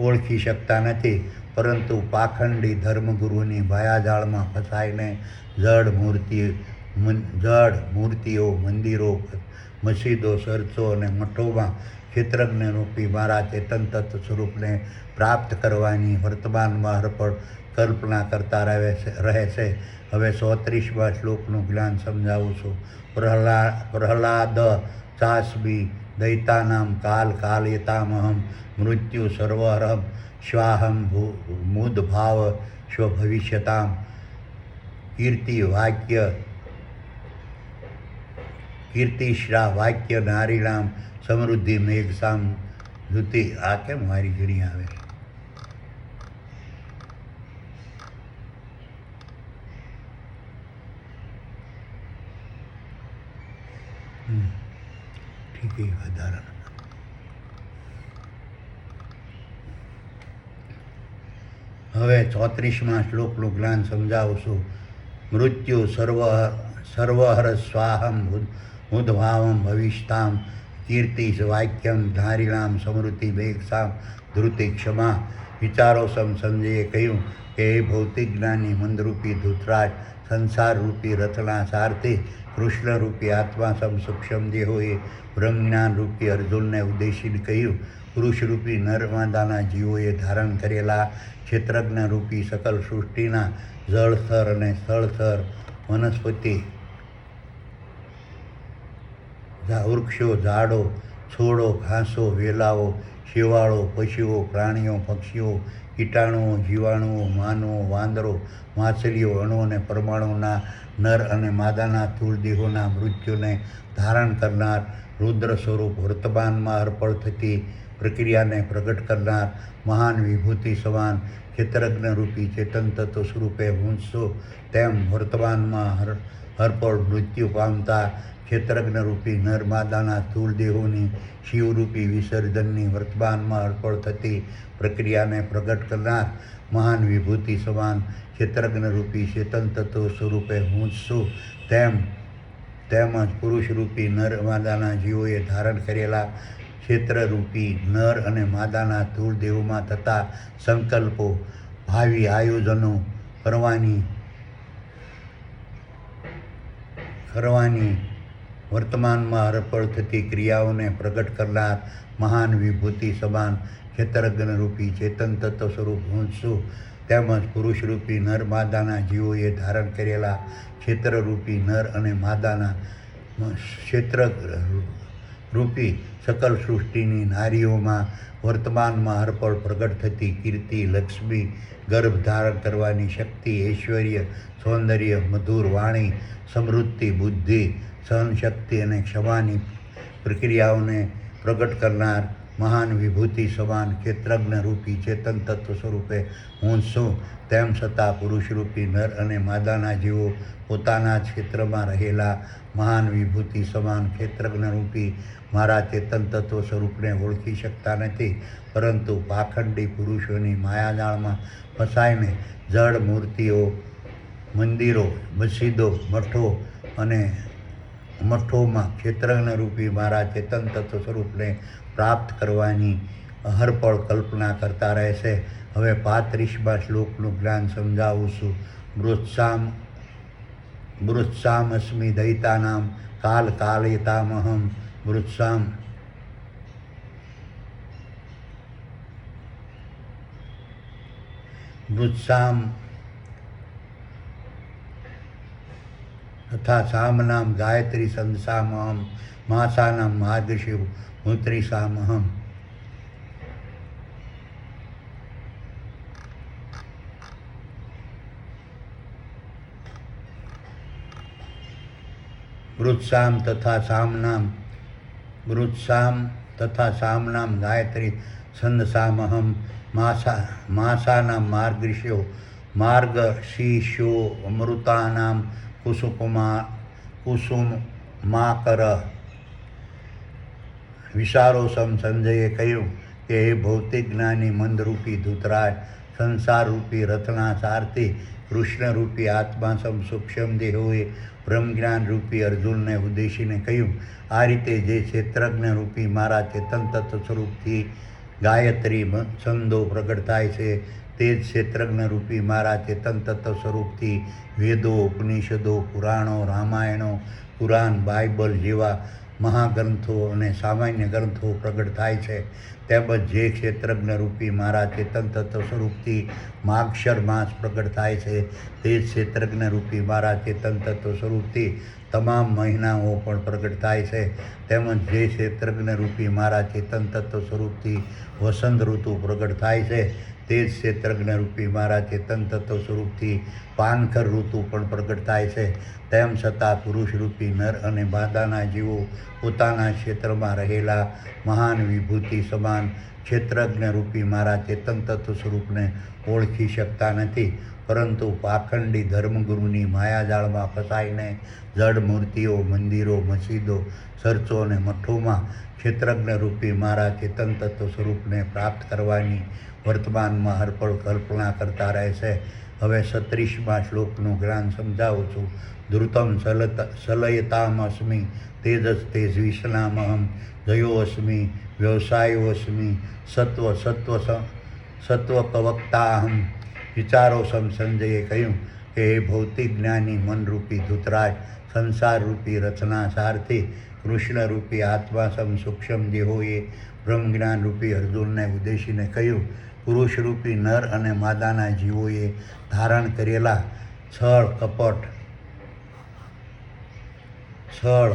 ઓળખી શકતા નથી, પરંતુ પાખંડી ધર્મગુરુની માયાજાળમાં ફસાઈને જડ મૂર્તિઓ, મંદિરો, મસ્જિદો, ચર્ચો અને મઠોમાં ક્ષેત્રજ્ઞરૂપી મારા ચેતન તત્વ સ્વરૂપને પ્રાપ્ત કરવાની વર્તમાનમાં હરપળ કલ્પના કરતા રહે છે. હવે 34મા શ્લોકનું જ્ઞાન સમજાવું છું. પ્રહલાદ ચાસ્મી દૈતાનામ કાલયતામહં મૃત્યુ સર્વહરં સ્વાહમ મૂઢભાવ સ્વભવિષ્યતામ કીર્તિશ્રા વાક્ય નારીણામ સમૃદ્ધિ મેઘસામ ધૃતિ. આ કેમ મારી ઘડી આવે? ઠીક છે, વધારા. હવે 34મા શ્લોકનું જ્ઞાન સમજાવું છું. મૃત્યુ સર્વહર સ્વાહમ મૂઢભાવમ ભવિષ્યતામ કીર્તિ વાક્યમ ધારિણામ સમૃદ્ધિ મેઘસામ ધૃતિ. ક્ષમા વિચારો સંજયે કહ્યું કે એ ભૌતિક જ્ઞાની મંદરૂપી ધૃતરાજ સંસારરૂપી રથના સારથી કૃષ્ણરૂપી આત્મા સૂક્ષ્મ દેહોએ બ્રહ્મજ્ઞાનરૂપી અર્જુનને ઉદ્દેશીને કહ્યું, પુરુષરૂપી નર્મદાના જીવોએ ધારણ કરેલા ક્ષેત્રજ્ઞરૂપી સકલ સૃષ્ટિના જળસ્તર અને સ્થળસ્તર, વનસ્પતિ, વૃક્ષો, ઝાડો, છોડો, ઘાસો, વેલાઓ, શેવાળો, પશુઓ, પ્રાણીઓ, પક્ષીઓ, કીટાણુઓ, જીવાણુઓ, માનવો, વાંદરો, માછલીઓ, અણુ અને પરમાણુના નર અને માદાના સ્થૂળ દેહોના મૃત્યુને ધારણ કરનાર રુદ્ર સ્વરૂપ વર્તમાનમાં અર્પણ થતી પ્રક્રિયાને પ્રગટ કરનાર મહાન વિભૂતિ સમાન ક્ષેત્રજ્ઞરૂપી ચેતન તત્વ સ્વરૂપે હું છું. તેમ વર્તમાનમાં હરપળ મૃત્યુ પામતા ક્ષેત્રજ્ઞરૂપી નરમાદાના સ્થૂળ દેહોની શિવરૂપી વિસર્જનની વર્તમાનમાં અર્પણ થતી પ્રક્રિયાને પ્રગટ કરનાર મહાન વિભૂતિ સમાન ક્ષેત્રજ્ઞરૂપી ચેતન તત્વ સ્વરૂપે હું જ છું. તેમજ પુરુષરૂપી નર માદાના જીવોએ ધારણ કરેલા ક્ષેત્રરૂપી નર અને માદાના સ્થૂળ દેહોમાં થતા સંકલ્પો, ભાવિ આયોજનો કરવાની વર્તમાનમાં અર્પણ થતી ક્રિયાઓને પ્રગટ કરનાર મહાન વિભૂતિ સમાન ક્ષેત્રજ્ઞરૂપી ચેતન તત્વ સ્વરૂપ હું છું. તેમજ પુરુષરૂપી નર માદાના જીવોએ ધારણ કરેલા ક્ષેત્રરૂપી નર અને માદાના ક્ષેત્રરૂપી સકલ સૃષ્ટિની નારીઓમાં વર્તમાનમાં અર્પણ પ્રગટ થતી કીર્તિ, લક્ષ્મી, ગર્ભ ધારણ કરવાની શક્તિ, ઐશ્વર્ય, સૌંદર્ય, મધુર વાણી, સમૃદ્ધિ, બુદ્ધિ, સહનશક્તિ અને ક્ષમાની પ્રક્રિયાઓને પ્રગટ કરનાર મહાન વિભૂતિ સમાન ક્ષેત્રજ્ઞરૂપી ચેતન તત્વ સ્વરૂપે હું છું. તેમ છતાં પુરુષરૂપી નર અને માદાના જીવો પોતાના જ ક્ષેત્રમાં રહેલા મહાન વિભૂતિ સમાન ક્ષેત્રજ્ઞરૂપી મારા ચેતન તત્વ સ્વરૂપને ઓળખી શકતા નથી, પરંતુ પાખંડી પુરુષોની માયાજાળમાં ફસાઈને જડ મૂર્તિઓ, મંદિરો, મસ્જિદો, મઠોમાં ક્ષેત્રજ્ઞરૂપી મારા ચેતન તત્વ સ્વરૂપને પ્રાપ્ત કરવાની હરપળ કલ્પના કરતા રહેશે. હવે 35મા શ્લોકનું જ્ઞાન સમજાવું છું. મૃત્સામસ્મિ દૈતાનામ કાલયતામહં મૃત્સામ તથા સામનામ ગાયત્રી સંસામહં માસાનામ માર્ગશિવ મુત્રિસામહં. વૃત્સામ તથા સામનામ ગાયત્રી છંદસામહમ માસાનામ માર્ગશીર્ષો અમૃતાનામ કુસુમાકર. વિચારોસમ સંજયે કહ્યું કે હે ભૌતિક જ્ઞાની મંદરૂપી ધૂતરાજ, સંસારરૂપી રથના સારથી કૃષ્ણરૂપી આત્મા સમ સૂક્ષ્મ દેહોએ બ્રહ્મજ્ઞાન રૂપી અર્જુનને ઉદ્દેશીને કહ્યું, આ રીતે જે ક્ષેત્રજ્ઞ રૂપી મારા ચેતન તત્વ સ્વરૂપથી ગાયત્રી છંદો પ્રગટ થાય છે, તે જ ક્ષેત્રજ્ઞ રૂપી મારા ચેતન તત્વ સ્વરૂપથી વેદો, ઉપનિષદો, પુરાણો, રામાયણો, પુરાણ, બાઇબલ જેવા મહાગ્રંથો અને સામાન્ય ગ્રંથો પ્રગટ થાય છે. તેમજ જે ક્ષેત્રજ્ઞ રૂપી મારા ચેતન તત્વ સ્વરૂપથી માગશર માસ પ્રગટ થાય છે, તે જ ક્ષેત્રજ્ઞ રૂપી મારા ચેતન તત્વ સ્વરૂપથી તમામ મહિનાઓ પણ પ્રગટ થાય છે. તેમજ જે ક્ષેત્રજ્ઞ રૂપી મારા ચેતન તત્વ સ્વરૂપથી વસંત ઋતુ પ્રગટ થાય છે, તે જ ક્ષેત્રજ્ઞ રૂપી મારા ચેતન તત્વ સ્વરૂપથી પાનખર ઋતુ પણ પ્રગટ થાય છે. તેમ છતાં પુરુષરૂપી નર અને માદાના જીવો પોતાના ક્ષેત્રમાં રહેલા મહાન વિભૂતિ સમાન ક્ષેત્રજ્ઞ રૂપી મારા ચેતન તત્વ સ્વરૂપને ઓળખી શકતા નથી, પરંતુ પાખંડી ધર્મગુરુની માયાજાળમાં ફસાઈને જડ મૂર્તિઓ, મંદિરો, મસ્જિદો, ચર્ચો અને મઠોમાં ક્ષેત્રજ્ઞ રૂપી મારા ચેતન તત્વ સ્વરૂપને પ્રાપ્ત કરવાની વર્તમાનમાં હરપળ કલ્પના કરતા રહે છે. હવે 36મા શ્લોકનું જ્ઞાન સમજાવું છું. ધૃતમ સલયતામસ્મિ તેજસ્તેજવિષનામહમ જયોસ્મિ વ્યવસાયોસ્મિ સત્વકવક્તાહમ. વિચારોસમ સંજયે કહ્યું કે હે ભૌતિક જ્ઞાની મનરૂપી ધૂતરાજ, સંસારરૂપી રચના સારથી કૃષ્ણરૂપી આત્મા સમ સૂક્ષ્મ દેહોએ બ્રહ્મજ્ઞાન રૂપી અર્જુનને ઉદ્દેશીને કહ્યું, પુરુષરૂપી નર અને માદાના જીવોએ ધારણ કરેલા છળ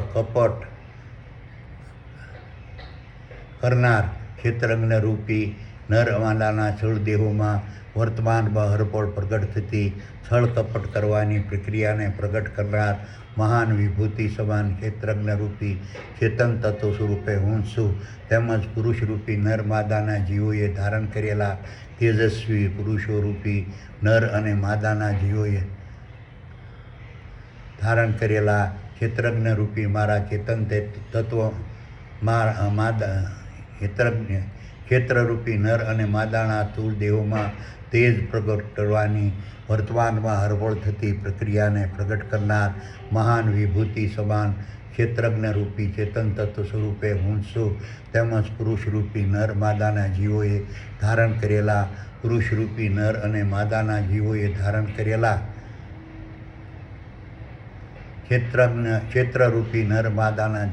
કપટ કરનાર ક્ષેત્રજ્ઞ રૂપી નર માદાના છળ દેહોમાં વર્તમાનમાં હરપળ પ્રગટ થતી છળ કપટ કરવાની પ્રક્રિયાને પ્રગટ કરનાર મહાન વિભૂતિ સમાન ક્ષેત્રજ્ઞ રૂપી ચેતન તત્વ સ્વરૂપે હું છું. તેમજ પુરુષરૂપી નર માદાના જીવોએ ધારણ કરેલા તેજસ્વી પુરુષો રૂપી નર અને માદાના જીવોએ ધારણ કરેલા ક્ષેત્રજ્ઞ રૂપી મારા ચેતન તત્વ ક્ષેત્રરૂપી નર અને માદાના સ્થૂળ દેહોમાં તેજ પ્રગટ કરવાની વર્તમાનમાં હરવળ થતી પ્રક્રિયાને પ્રગટ કરનાર મહાન વિભૂતિ સમાન ક્ષેત્રજ્ઞ રૂપી ચેતન તત્વ સ્વરૂપે હું છું. તેમજ પુરુષરૂપી નર માદાના જીવોએ ધારણ કરેલા પુરુષરૂપી નર અને માદાના જીવોએ ધારણ કરેલા ક્ષેત્રરૂપી નર માદાના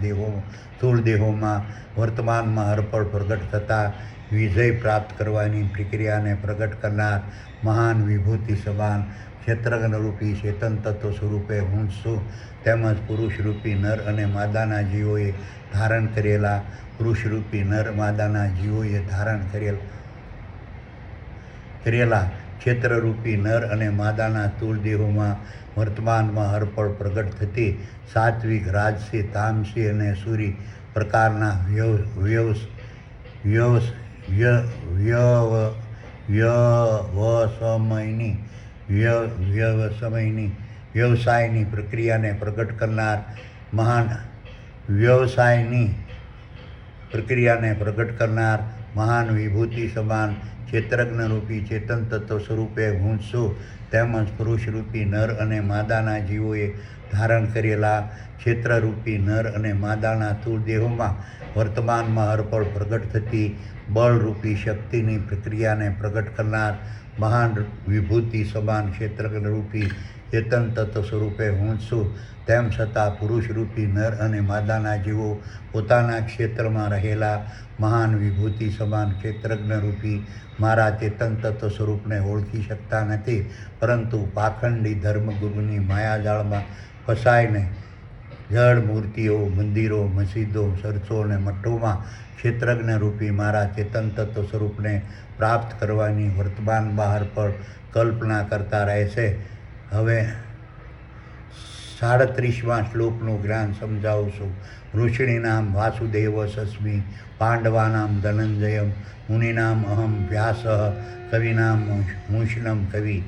સ્થૂળ દેહોમાં વર્તમાનમાં હરપળ પ્રગટ થતા વિજય પ્રાપ્ત કરવાની પ્રક્રિયાને પ્રગટ કરનાર મહાન વિભૂતિ સમાન ક્ષેત્રજ્ઞરૂપી ચેતન તત્વ સ્વરૂપે હું છું. તેમજ પુરુષરૂપી નર અને માદાના જીવોએ ધારણ કરેલા પુરુષરૂપી નર માદાના જીવોએ ધારણ કરેલા ક્ષેત્રરૂપી નર અને માદાના સ્થૂળ દેહોમાં વર્તમાનમાં હરપળ પ્રગટ થતી સાત્વિક, રાજસી, તામસી અને સુરી પ્રકારના વ્યવસાયની પ્રક્રિયાને પ્રગટ કરનાર મહાન વિભૂતિ સમાન ક્ષેત્રજ્ઞરૂપી ચેતન તત્વ સ્વરૂપે હું છું. તેમજ પુરુષરૂપી નર અને માદાના જીવોએ ધારણ કરેલા ક્ષેત્રરૂપી નર અને માદાના સ્થૂળ દેહોમાં વર્તમાનમાં હરપળ પ્રગટ થતી બળરૂપી શક્તિની પ્રક્રિયાને પ્રગટ કરનાર મહાન વિભૂતિ સમાન ક્ષેત્રરૂપી ચેતન તત્વ સ્વરૂપે હું છું. તેમ છતાં પુરુષરૂપી નર અને માદાના જીવો પોતાના ક્ષેત્રમાં રહેલા મહાન વિભૂતિ સમાન ક્ષેત્રજ્ઞરૂપી મારા ચેતન તત્વ સ્વરૂપને ઓળખી શકતા નથી, પરંતુ પાખંડી ધર્મગુરુની માયાજાળમાં ફસાઈને જળ મૂર્તિઓ, મંદિરો, મસ્જિદો, ચર્ચો અને મઠોમાં ક્ષેત્રજ્ઞરૂપી મારા ચેતન તત્વ સ્વરૂપને પ્રાપ્ત કરવાની વર્તમાન બહાર પર કલ્પના કરતા રહે છે. હવે 37માં શ્લોકનું જ્ઞાન સમજાવું છું. ઋષિણીનામ વાસુદેવસસ્મિ, પાંડવાનામ ધનંજયમ, મુનિનામ અહમ વ્યાસ, કવિનામ મુષ્ણમ કવિ.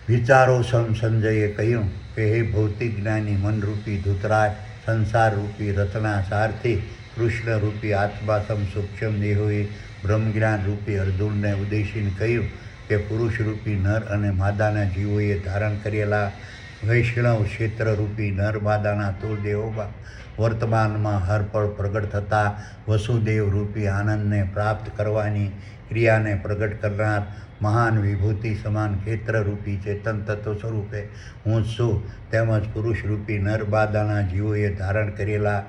વિચારો સંજયે કહ્યું કે હે ભૌતિક જ્ઞાની મનરૂપી ધૂતરાજ, સંસારરૂપી રથના સારથી કૃષ્ણરૂપી આત્મા સૂક્ષ્મ દેહોએ બ્રહ્મજ્ઞાન રૂપી અર્જુનને ઉદ્દેશીને કહ્યું કે પુરુષરૂપી નર અને માદાના જીવોએ ધારણ કરેલા વૈષ્ણવ ક્ષેત્રરૂપી નર માદાના તુલદેહોમાં વર્તમાનમાં હરપળ પ્રગટ થતા વસુદેવ રૂપી આનંદને પ્રાપ્ત કરવાની ક્રિયાને પ્રગટ કરનાર મહાન વિભૂતિ સમાન ક્ષેત્રરૂપી ચેતન તત્વ સ્વરૂપે હું છું. તેમજ પુરુષરૂપી નર માદાના જીવોએ ધારણ કરેલા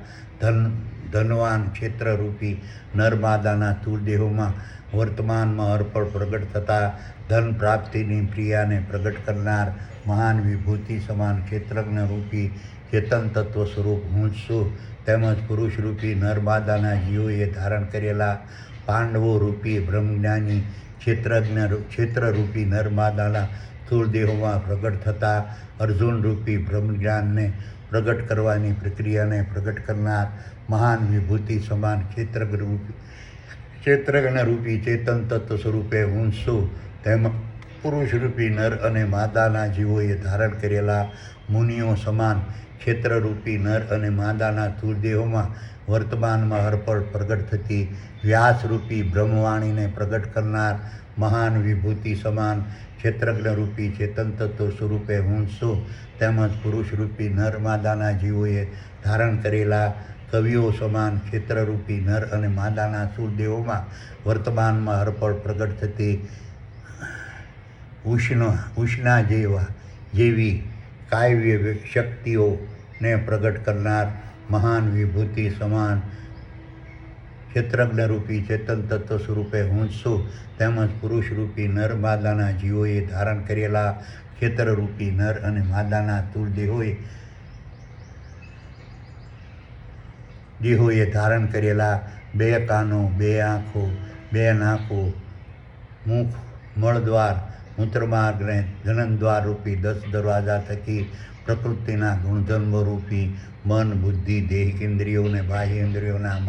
ધનવાન ક્ષેત્રરૂપી નરમાદાના તુલદેહોમાં વર્તમાનમાં અર્પણ પ્રગટ થતા ધન પ્રાપ્તિની ક્રિયાને પ્રગટ કરનાર મહાન વિભૂતિ સમાન ક્ષેત્રજ્ઞ રૂપી ચેતન તત્વ સ્વરૂપ હું છું. તેમજ પુરુષરૂપી નરમાદાના જીવોએ ધારણ કરેલા પાંડવો રૂપી બ્રહ્મજ્ઞાની ક્ષેત્રરૂપી નરમાદાના તુલદેહોમાં પ્રગટ થતા અર્જુનરૂપી બ્રહ્મજ્ઞાનને પ્રગટ કરવાની પ્રક્રિયાને પ્રગટ કરનાર મહાન વિભૂતિ સમાન ક્ષેત્રજ્ઞરૂપી ચેતન તત્વ સ્વરૂપે હું છું. તેમ પુરુષરૂપી નર અને માદાના જીવોએ ધારણ કરેલા મુનિઓ સમાન ક્ષેત્રરૂપી નર અને માદાના તુલદેહોમાં વર્તમાનમાં હરપળ પ્રગટ થતી વ્યાસરૂપી બ્રહ્મવાણીને પ્રગટ કરનાર મહાન વિભૂતિ સમાન ક્ષેત્રજ્ઞરૂપી ચેતન તત્વ સ્વરૂપે હું છું. તેમજ પુરુષરૂપી નર માદાના જીવોએ ધારણ કરેલા કવિઓ સમાન ક્ષેત્રરૂપી નર અને માદાના તુલદેહોમાં વર્તમાનમાં હરપળ પ્રગટ થતી ઉષ્ણા જેવી કાવ્ય શક્તિઓને પ્રગટ કરનાર મહાન વિભૂતિ સમાન ક્ષેત્રજ્ઞરૂપી ચેતન તત્વ સ્વરૂપે હું છું. તેમજ પુરુષરૂપી નર માદાના જીવોએ ધારણ કરેલા ક્ષેત્રરૂપી નર અને માદાના દેહોએ ધારણ કરેલા બે કાનો, બે આંખો, બે નાકો, મુખ, મળદ્વાર, મૂત્રમાર્ગને જનનદ્વાર રૂપી 10 દરવાજા થકી પ્રકૃતિના ગુણધર્મરૂપી મન, બુદ્ધિ, દેહ ઇન્દ્રિયોને બાહ્ય ઇન્દ્રિયોના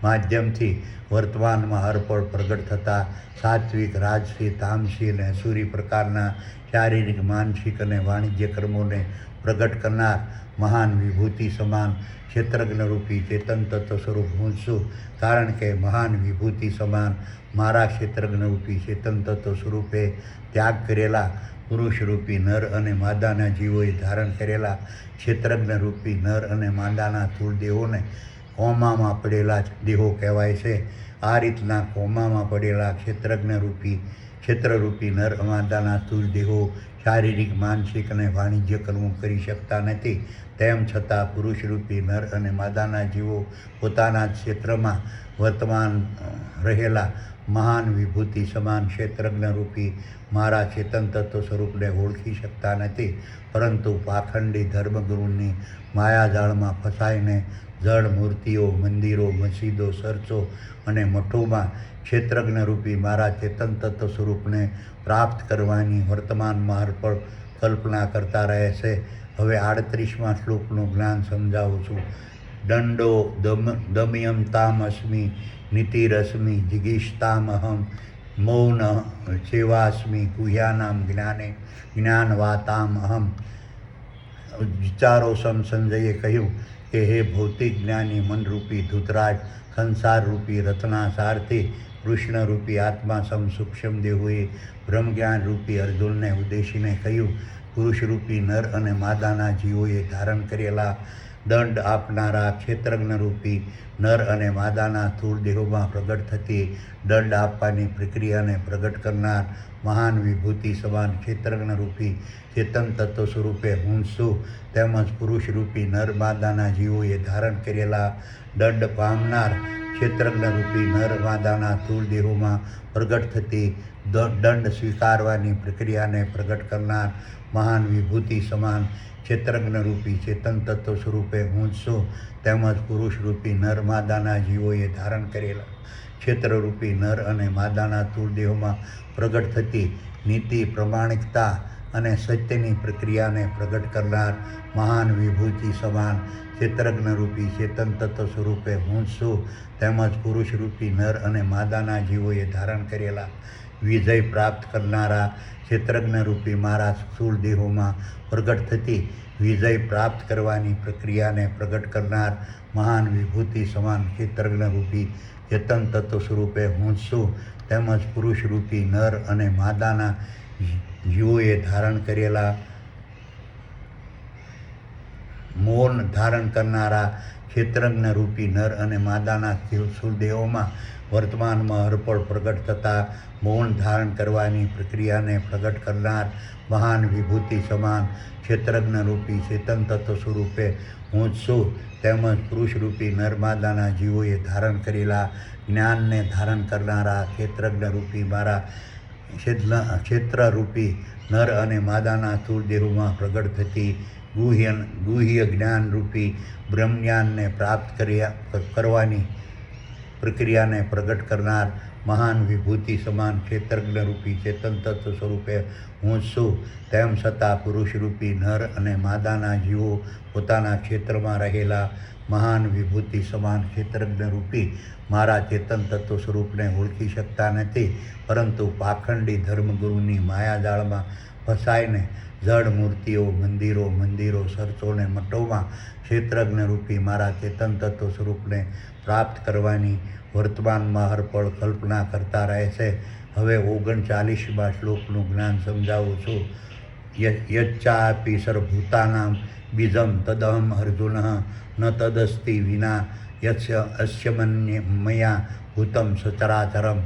માધ્યમથી વર્તમાનમાં હરપળ પ્રગટ થતા સાત્વિક, રાજસી, તામસી અને અસુરી પ્રકારના શારીરિક, માનસિક અને વાણિજ્ય કર્મોને પ્રગટ કરનાર મહાન વિભૂતિ સમાન ક્ષેત્રજ્ઞરૂપી ચેતન તત્વ સ્વરૂપ હું છું. કારણ કે મહાન વિભૂતિ સમાન મારા ક્ષેત્રજ્ઞરૂપી ચેતન તત્વ સ્વરૂપે ત્યાગ કરેલા પુરુષરૂપી નર અને માદાના જીવોએ ધારણ કરેલા ક્ષેત્રજ્ઞરૂપી નર અને માદાના સ્થૂળ દેહોને કોમામાં પડેલા દેહો કહેવાય છે. આ રીતના કોમામાં પડેલા ક્ષેત્રરૂપી નર માદાના સ્થૂળ દેહો શારીરિક, માનસિક અને વાણિજ્ય કર્મો કરી શકતા નથી. તેમ છતાં પુરુષરૂપી નર અને માદાના જીવો પોતાના ક્ષેત્રમાં વર્તમાન રહેલા મહાન વિભૂતિ સમાન ક્ષેત્રજ્ઞરૂપી મારા ચેતન તત્વ સ્વરૂપને ઓળખી શકતા નથી, પરંતુ પાખંડી ધર્મગુરુની માયાજાળમાં ફસાઈને જળ મૂર્તિઓ, મંદિરો, મસ્જિદો, ચર્ચો અને મઠોમાં ક્ષેત્રજ્ઞરૂપી મારા ચેતન તત્વ સ્વરૂપને પ્રાપ્ત કરવાની વર્તમાનમાં હરપળ કલ્પના કરતા રહે છે. હવે 38મા શ્લોકનું જ્ઞાન સમજાવું છું. દંડો દમયંતામસ્મિ નીતિરસ્મિ જિગીષતામહમ મૌન સેવાસ્મિ ગુહ્યાનામ જ્ઞાનવાતામહમ. વિચારો સંજયે કહ્યું કે હે ભૌતિક જ્ઞાની મનરૂપી ધૂતરાજ, સંસારરૂપી રથના સારથી કૃષ્ણરૂપી આત્મા સૂક્ષ્મ દેહોએ બ્રહ્મજ્ઞાનરૂપી અર્જુનને ઉદ્દેશીને કહ્યું, પુરુષરૂપી નર અને માદાના જીવોએ ધારણ કરેલા દંડ આપનારા ક્ષેત્રજ્ઞરૂપી નર અને માદાના સ્થૂળ દેહોમાં પ્રગટ થતી દંડ આપવાની પ્રક્રિયાને પ્રગટ કરનાર મહાન વિભૂતિ સમાન ક્ષેત્રજ્ઞરૂપી ચેતન તત્વ સ્વરૂપે હું છું. તેમજ પુરુષરૂપી નર માદાના જીવોએ ધારણ કરેલા દંડ પામનાર ક્ષેત્રજ્ઞરૂપી નર માદાના સ્થૂળ દેહોમાં પ્રગટ થતી દંડ સ્વીકારવાની પ્રક્રિયાને પ્રગટ કરનાર મહાન વિભૂતિ સમાન ક્ષેત્રજ્ઞરૂપી ચેતન તત્વ સ્વરૂપે હું છું. તેમજ પુરુષરૂપી નર માદાના જીવોએ ધારણ કરેલા ક્ષેત્રરૂપી નર અને માદાના સ્થૂળ દેહોમાં પ્રગટ થતી નીતિ, પ્રમાણિકતા અને સત્યની પ્રક્રિયાને પ્રગટ કરનાર મહાન વિભૂતિ સમાન ક્ષેત્રજ્ઞરૂપી ચેતન તત્વ સ્વરૂપે હું છું. તેમજ પુરુષરૂપી નર અને માદાના જીવોએ ધારણ કરેલા વિજય પ્રાપ્ત કરનારા ક્ષેત્રજ્ઞરૂપી મારા સ્થૂળ દેહોમાં પ્રગટ થતી વિજય પ્રાપ્ત કરવાની પ્રક્રિયાને પ્રગટ કરનાર મહાન વિભૂતિ સમાન ક્ષેત્રજ્ઞરૂપી ચેતન તત્વ સ્વરૂપે હું છું. તેમજ પુરુષરૂપી નર અને માદાના જીવોએ ધારણ કરેલા મૌન ધારણ કરનારા ક્ષેત્રજ્ઞરૂપી નર અને માદાના સ્થૂળ દેહોમાં વર્તમાનમાં હરપળ પ્રગટ થતા મૌન ધારણ કરવાની પ્રક્રિયાને પ્રગટ કરનાર મહાન વિભૂતિ સમાન ક્ષેત્રજ્ઞરૂપી ચેતન તત્વ સ્વરૂપે હું છું. તેમજ પુરુષરૂપી નરમાદાના જીવોએ ધારણ કરેલા જ્ઞાનને ધારણ કરનારા ક્ષેત્રજ્ઞરૂપી મારા ક્ષેત્રરૂપી નર અને માદાના સ્થૂળ દેહોમાં પ્રગટ થતી ગુહ્ય જ્ઞાનરૂપી બ્રહ્મજ્ઞાનને પ્રાપ્ત કરવાની પ્રક્રિયાને પ્રગટ કરનાર મહાન વિભૂતિ સમાન ક્ષેત્રજ્ઞરૂપી ચેતન તત્વ સ્વરૂપે હું છું. તેમ છતાં પુરુષરૂપી નર અને માદાના જીવો પોતાના ક્ષેત્રમાં રહેલા મહાન વિભૂતિ સમાન ક્ષેત્રજ્ઞરૂપી મારા ચેતન તત્વ સ્વરૂપને ઓળખી શકતા નથી, પરંતુ પાખંડી ધર્મગુરુની માયાજાળમાં ફસાઈને જડ મૂર્તિઓ, મંદિરો, ચર્ચોને મઠોમાં ક્ષેત્રજ્ઞરૂપી મારા ચેતન તત્વ સ્વરૂપને પ્રાપ્ત કરવાની વર્તમાનમાં હરપળ કલ્પના કરતા રહે છે. હવે 39મા શ્લોકનું જ્ઞાન સમજાવું છું. યચ્ચાપી સર્વભૂતાનાં બીજં તદહમ અર્જુન ન તદસ્તિ વિના અસ્ય મયા ભૂતમ સચરાચરમ.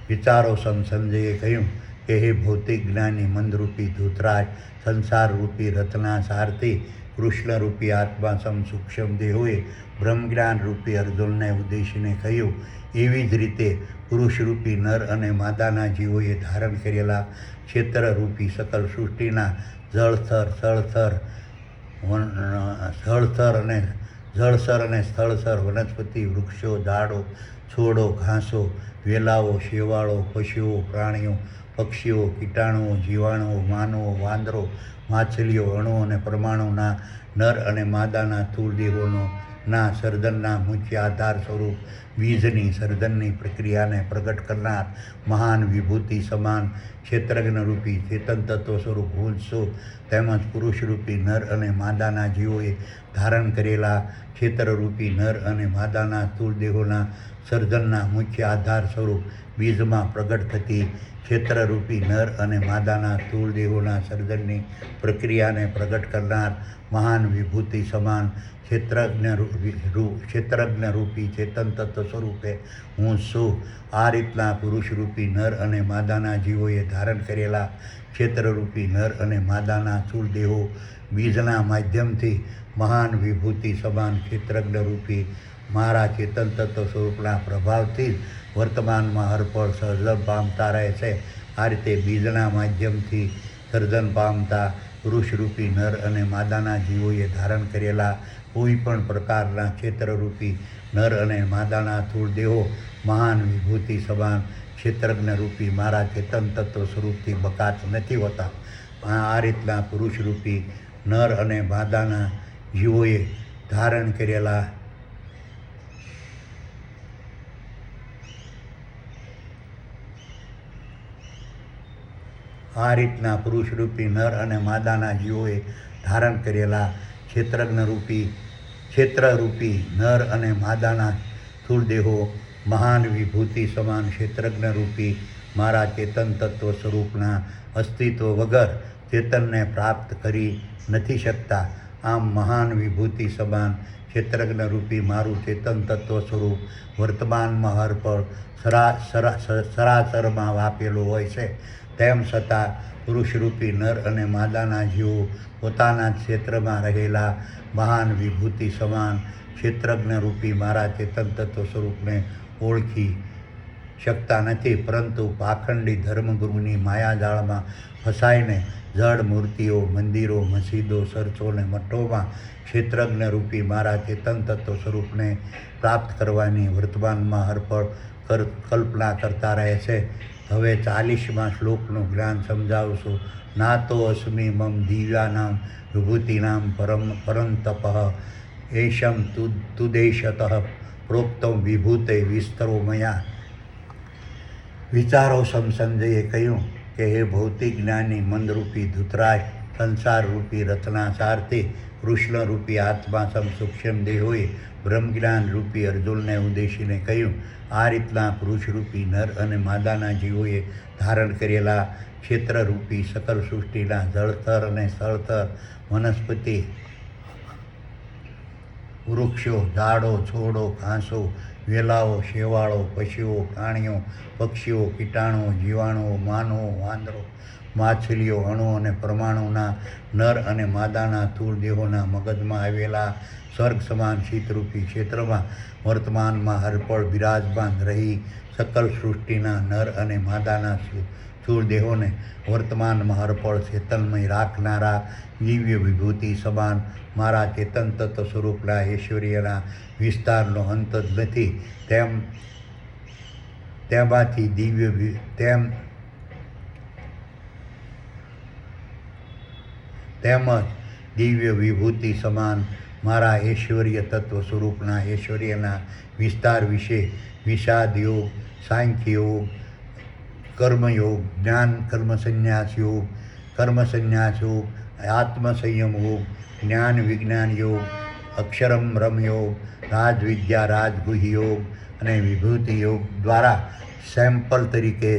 વિચારો સંજયે કહ્યું કે હે ભૌતિક જ્ઞાની મંદરૂપી ધૂતરાજ, સંસારરૂપી રત્ના સારથી કૃષ્ણરૂપી આત્મા સૂક્ષ્મ દેહોએ બ્રહ્મજ્ઞાનરૂપી અર્જુનને ઉદ્દેશીને કહ્યું. એવી જ રીતે પુરુષરૂપી નર અને માદાના જીવોએ ધારણ કરેલા ક્ષેત્રરૂપી સકલ સૃષ્ટિના જળસ્તર અને સ્થળસર વનસ્પતિ, વૃક્ષો, ઝાડો, છોડો, ઘાસો, વેલાઓ, શેવાળો, પશુઓ, પ્રાણીઓ, પક્ષીઓ, કીટાણુઓ, જીવાણુઓ, માનવો, વાંદરો, માછલીઓ, અણુ અને પરમાણુના નર અને માદાના સ્થૂળ દેહોના સર્જનના મુખ્ય આધાર સ્વરૂપ બીજની સર્જનની પ્રક્રિયાને પ્રગટ કરનાર મહાન વિભૂતિ સમાન ક્ષેત્રજ્ઞરૂપી ચેતન તત્વ સ્વરૂપ હું છું. તેમજ પુરુષરૂપી નર અને માદાના જીવોએ ધારણ કરેલા ક્ષેત્રરૂપી નર અને માદાના સ્થૂળ દેહોના સર્જનના મુખ્ય આધાર સ્વરૂપ બીજમાં પ્રગટ થતી ક્ષેત્રરૂપી નર અને માદાના સ્થૂળ દેહોના સર્જનની પ્રક્રિયાને પ્રગટ કરનાર મહાન વિભૂતિ સમાન ક્ષેત્રજ્ઞરૂપી ચેતન તત્વ સ્વરૂપે હું છું. આ રીતના પુરુષરૂપી નર અને માદાના જીવોએ ધારણ કરેલા ક્ષેત્રરૂપી નર અને માદાના સ્થૂળ દેહો બીજના માધ્યમથી મહાન વિભૂતિ સમાન ક્ષેત્રજ્ઞરૂપી મારા ચેતન તત્વ સ્વરૂપના પ્રભાવથી જ વર્તમાનમાં હરપળ સર્જન પામતા રહે છે. આ રીતે બીજના માધ્યમથી સર્જન પામતા પુરુષરૂપી નર અને માદાના જીવોએ ધારણ કરેલા કોઈ પણ પ્રકારના ક્ષેત્રરૂપી નર અને માદાના સ્થૂળ દેહો મહાન વિભૂતિ સમાન ક્ષેત્રજ્ઞરૂપી મારા ચેતન તત્વ સ્વરૂપથી બકાત નથી હોતા. આ રીતના પુરુષરૂપી નર અને માદાના જીવોએ ધારણ કરેલા નર અને માદાના જીવોએ ધારણ કરેલા ક્ષેત્રરૂપી નર અને માદાના સ્થૂળ દેહો મહાન વિભૂતિ સમાન ક્ષેત્રજ્ઞરૂપી મારા ચેતન તત્વ સ્વરૂપના અસ્તિત્વ વગર ચેતનને પ્રાપ્ત કરી નથી શકતા. આમ મહાન વિભૂતિ સમાન ક્ષેત્રજ્ઞરૂપી મારું ચેતન તત્વ સ્વરૂપ વર્તમાનમાં હરપળ સરાસરમાં વાપેલું હોય છે. તેમ છતાં પુરુષરૂપી નર અને માદાના જીવો પોતાના ક્ષેત્રમાં રહેલા મહાન વિભૂતિ સમાન ક્ષેત્રજ્ઞરૂપી મારા ચેતન તત્વ સ્વરૂપને ઓળખી શકતા નથી, પરંતુ પાખંડી ધર્મગુરુની માયાજાળમાં ફસાઈને જડ મૂર્તિઓ, મંદિરો, મસ્જિદો, ચર્ચો અને મઠોમાં ક્ષેત્રજ્ઞરૂપી મારા ચેતન તત્વ સ્વરૂપને પ્રાપ્ત કરવાની વર્તમાનમાં હરપળ કલ્પના કરતા રહે છે. હવે 40મા શ્લોકનું જ્ઞાન સમજાવું છું. નાતો અસ્મિ મમ દિવ્યાનામ વિભૂતિનામ પરંતપ એશમ તુદેશતઃ પ્રોક્તમ વિભૂતે વિસ્તરો મયા. વિચારો સંજયે કહ્યું કે હે ભૌતિક જ્ઞાની મંદરૂપી ધૃતરાષ્ટ્ર, સંસારરૂપી રચના સારથી કૃષ્ણરૂપી આત્મા સૂક્ષ્મ દેહોએ બ્રહ્મજ્ઞાન રૂપી અર્જુનને ઉદ્દેશીને કહ્યું, આ રીતના પુરુષરૂપી નર અને માદાના જીવોએ ધારણ કરેલા ક્ષેત્રરૂપી સકલ સૃષ્ટિના જળથર અને સ્થળથર વનસ્પતિ, વૃક્ષો, ઝાડો, છોડો, ઘાસો, વેલાઓ, શેવાળો, પશુઓ, પ્રાણીઓ, પક્ષીઓ, કીટાણુઓ, જીવાણુઓ, માનવો, વાંદરો, માછલીઓ, અણુ અને પરમાણુના નર અને માદાના સ્થૂળ દેહોના મગજમાં આવેલા સ્વર્ગ સમાન શીતરૂપી ક્ષેત્રમાં વર્તમાનમાં હરપળ બિરાજમાન રહી સકલ સૃષ્ટિના નર અને માદાના સ્થૂળ દેહોને વર્તમાનમાં હરપળ ચેતનમય રાખનારા દિવ્ય વિભૂતિ સમાન મારા ચેતન તત્વ સ્વરૂપના ઐશ્વર્યના વિસ્તારનો અંત જ નથી. તેમાંથી તેમજ દિવ્ય વિભૂતિ સમાન મારા ઐશ્વર્ય તત્વ સ્વરૂપના ઐશ્વર્યના વિસ્તાર વિશે વિષાદ યોગ, સાંખ્ય યોગ, કર્મયોગ, જ્ઞાન કર્મસન્યાસ યોગ, આત્મસંયમ યોગ, જ્ઞાન વિજ્ઞાન યોગ, અક્ષરમ બ્રહ્મ યોગ, રાજવિદ્યા રાજગુહ યોગ અને વિભૂતિ યોગ દ્વારા સેમ્પલ તરીકે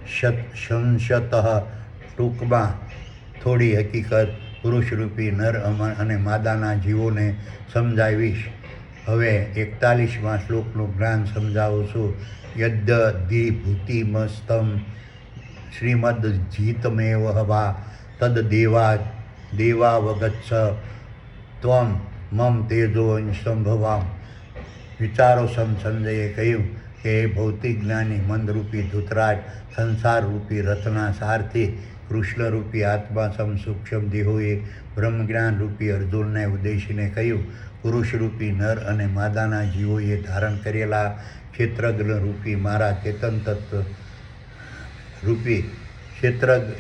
સંશતઃ ટૂંકમાં થોડી હકીકત પુરુષરૂપી નર અને માદાના જીવોને સમજાવીશ. હવે 41મા શ્લોકનું જ્ઞાન સમજાવું છું. યદ્યધિભૂતિમસ્તમ શ્રીમદ્જીતમેવ વા તદ દેવાવગચ્છ ત્વમ મમ તેજો સંભવામ. વિચારો સંજયે કહ્યું કે એ ભૌતિક જ્ઞાની મંદરૂપી ધૃતરાજ, સંસારરૂપી રચના સારથી કૃષ્ણરૂપી આત્મા સૂક્ષ્મ દેહોએ બ્રહ્મજ્ઞાન રૂપી અર્જુનને ઉદ્દેશીને કહ્યું, પુરુષરૂપી નર અને માદાના જીવોએ ધારણ કરેલા ક્ષેત્રજ્ઞરૂપી મારા ચેતન તત્વ રૂપી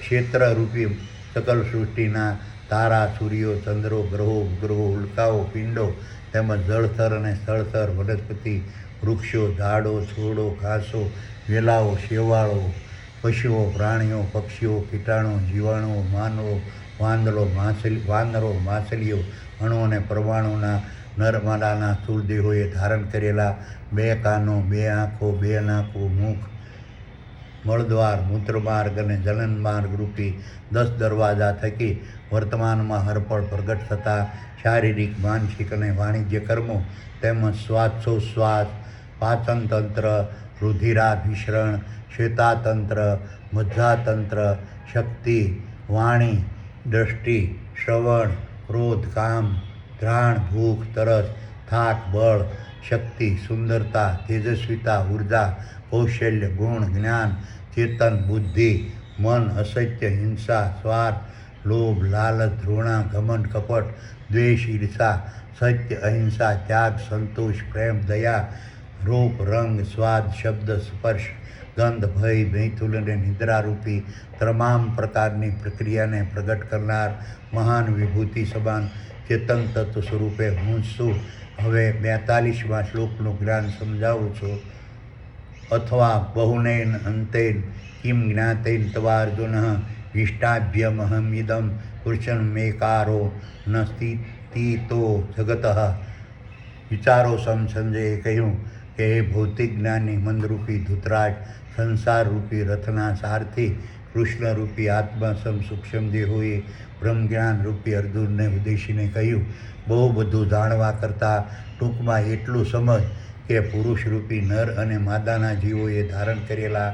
ક્ષેત્રરૂપી સકલ સૃષ્ટિના તારા, સૂર્યો, ચંદ્રો, ગ્રહો, ઉપગ્રહો, ઉલ્કાઓ, પિંડો તેમજ જળથર અને સ્થળથર વનસ્પતિ, વૃક્ષો, ઝાડો, છોડો, ઘાસો, વેલાઓ, શેવાળો, પશુઓ, પ્રાણીઓ, પક્ષીઓ, કીટાણુઓ, જીવાણુઓ, માનવો, વાંદરો, માછલીઓ, અણુ અને પરમાણુના નરમાદાના સ્થૂળ દેહોએ ધારણ કરેલા 2 કાનો, 2 આંખો, 2 નાકો, મુખ, મળદ્વાર, મૂત્રમાર્ગ અને જનનમાર્ગ રૂપી 10 દરવાજા થકી વર્તમાનમાં હરપળ પ્રગટ થતા શારીરિક, માનસિક અને વાણિજ્ય કર્મો તેમજ શ્વાસોચ્છ્વાસ, પાચનતંત્ર, રુધિરાભિસરણ, શ્વેતાતંત્ર, મજ્જાતંત્ર, શક્તિ, વાણી, દ્રષ્ટિ, શ્રવણ, ક્રોધ, કામ, ઘ્રાણ, ભૂખ, તરસ, થાક, બળ, શક્તિ, સુંદરતા, તેજસ્વીતા, ઉર્જા, કૌશલ્ય, ગુણ, જ્ઞાન, ચેતન, બુદ્ધિ, મન, અસત્ય, હિંસા, સ્વાર્થ, લોભ, લાલચ, ધૃણા, ઘમંડ, કપટ, દ્વેષ, ઈર્ષા, સત્ય, અહિંસા, ત્યાગ, સંતોષ, પ્રેમ, દયા, રૂપ, રંગ, સ્વાદ, શબ્દ, સ્પર્શ, ગંધ, ભય, મૈથુન અને નિદ્રારૂપી તમામ પ્રકારની પ્રક્રિયાને પ્રગટ કરનાર મહાન વિભૂતિ સમાન ચેતન તત્વ સ્વરૂપે હું છું. હવે 42મા શ્લોકનું જ્ઞાન સમજાવું છું. અથવા બહુનૈન અંતૈન કિમ જ્ઞાતૈન તવાર્જુન વિષ્ટાભ્યમહમિદં પુરુષન્મેકારો ન સ્થિતો જગતઃ. વિચારો સંજયે કહ્યું કે એ ભૌતિક જ્ઞાની મંદરૂપી ધૃતરાજ, સંસારરૂપી રથના સારથી કૃષ્ણરૂપી આત્મા સૂક્ષ્મ દેહોએ બ્રહ્મજ્ઞાન રૂપી અર્જુનને ઉદ્દેશીને કહ્યું, બહુ બધું જાણવા કરતાં ટૂંકમાં એટલું સમજ કે પુરુષરૂપી નર અને માદાના જીવોએ ધારણ કરેલા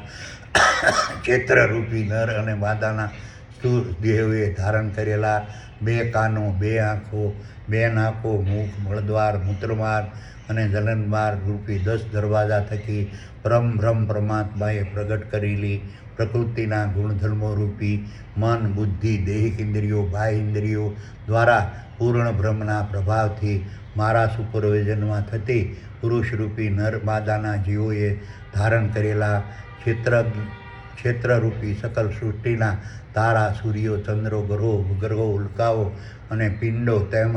ક્ષેત્રરૂપી નર અને માદાના સ્થૂળ દેહોએ ધારણ કરેલા 2 કાનો, 2 આંખો, 2 નાકો, મુખ, મળદ્વાર, મૂત્રમાર્ગ અને જનનમાર્ગ રૂપી 10 દરવાજા થકી બ્રહ્મ પરમાત્માએ પ્રગટ કરેલી પ્રકૃતિના ગુણધર્મો રૂપી મન, બુદ્ધિ, દૈહિક ઇન્દ્રિયો, બાહ્ય ઇન્દ્રિયો દ્વારા પૂર્ણ બ્રહ્મના પ્રભાવથી મારા સુપરવિઝનમાં થતી પુરુષરૂપી નર માદાના જીવોએ ધારણ કરેલા ક્ષેત્રરૂપી સકલ સૃષ્ટિના તારા, સૂર્યો, ચંદ્રો, ગ્રહો, ઉલ્કાઓ અને પિંડો તેમજ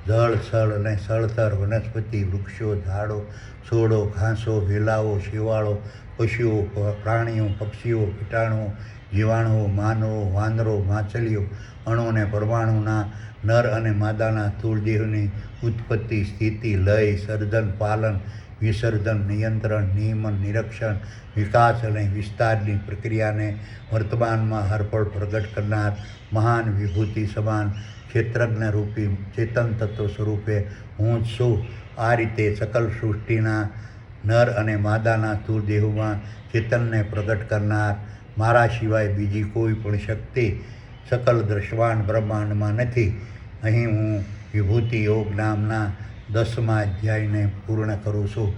જળ, સ્થળ અને સળતર, વનસ્પતિ, વૃક્ષો, ઝાડો, છોડો, ઘાસો, વેલાઓ, શેવાળો, પશુઓ, પ્રાણીઓ, પક્ષીઓ, કીટાણુઓ, જીવાણુઓ, માનવો, વાંદરો, માછલીઓ, અણુ અને પરમાણુના નર અને માદાના સ્થૂળ દેહની ઉત્પત્તિ, સ્થિતિ, લય, સર્જન, પાલન, વિસર્જન, નિયંત્રણ, નિયમન, નિરીક્ષણ, વિકાસ અને વિસ્તારની પ્રક્રિયાને વર્તમાનમાં હરપળ પ્રગટ કરનાર મહાન વિભૂતિ સમાન ક્ષેત્રજ્ઞ રૂપી ચેતન તત્વ સ્વરૂપે હું જ છું. આ રીતે સકલ સૃષ્ટિના નર અને માદાના સ્થૂળ દેહોમાં ચેતનને પ્રગટ કરનાર મારા સિવાય બીજી કોઈ પણ શક્તિ સકલ દ્રશ્યમાન બ્રહ્માંડમાં નથી. અહીં હું વિભૂતિ યોગ નામના 10મા અધ્યાયને પૂર્ણ કરું છું.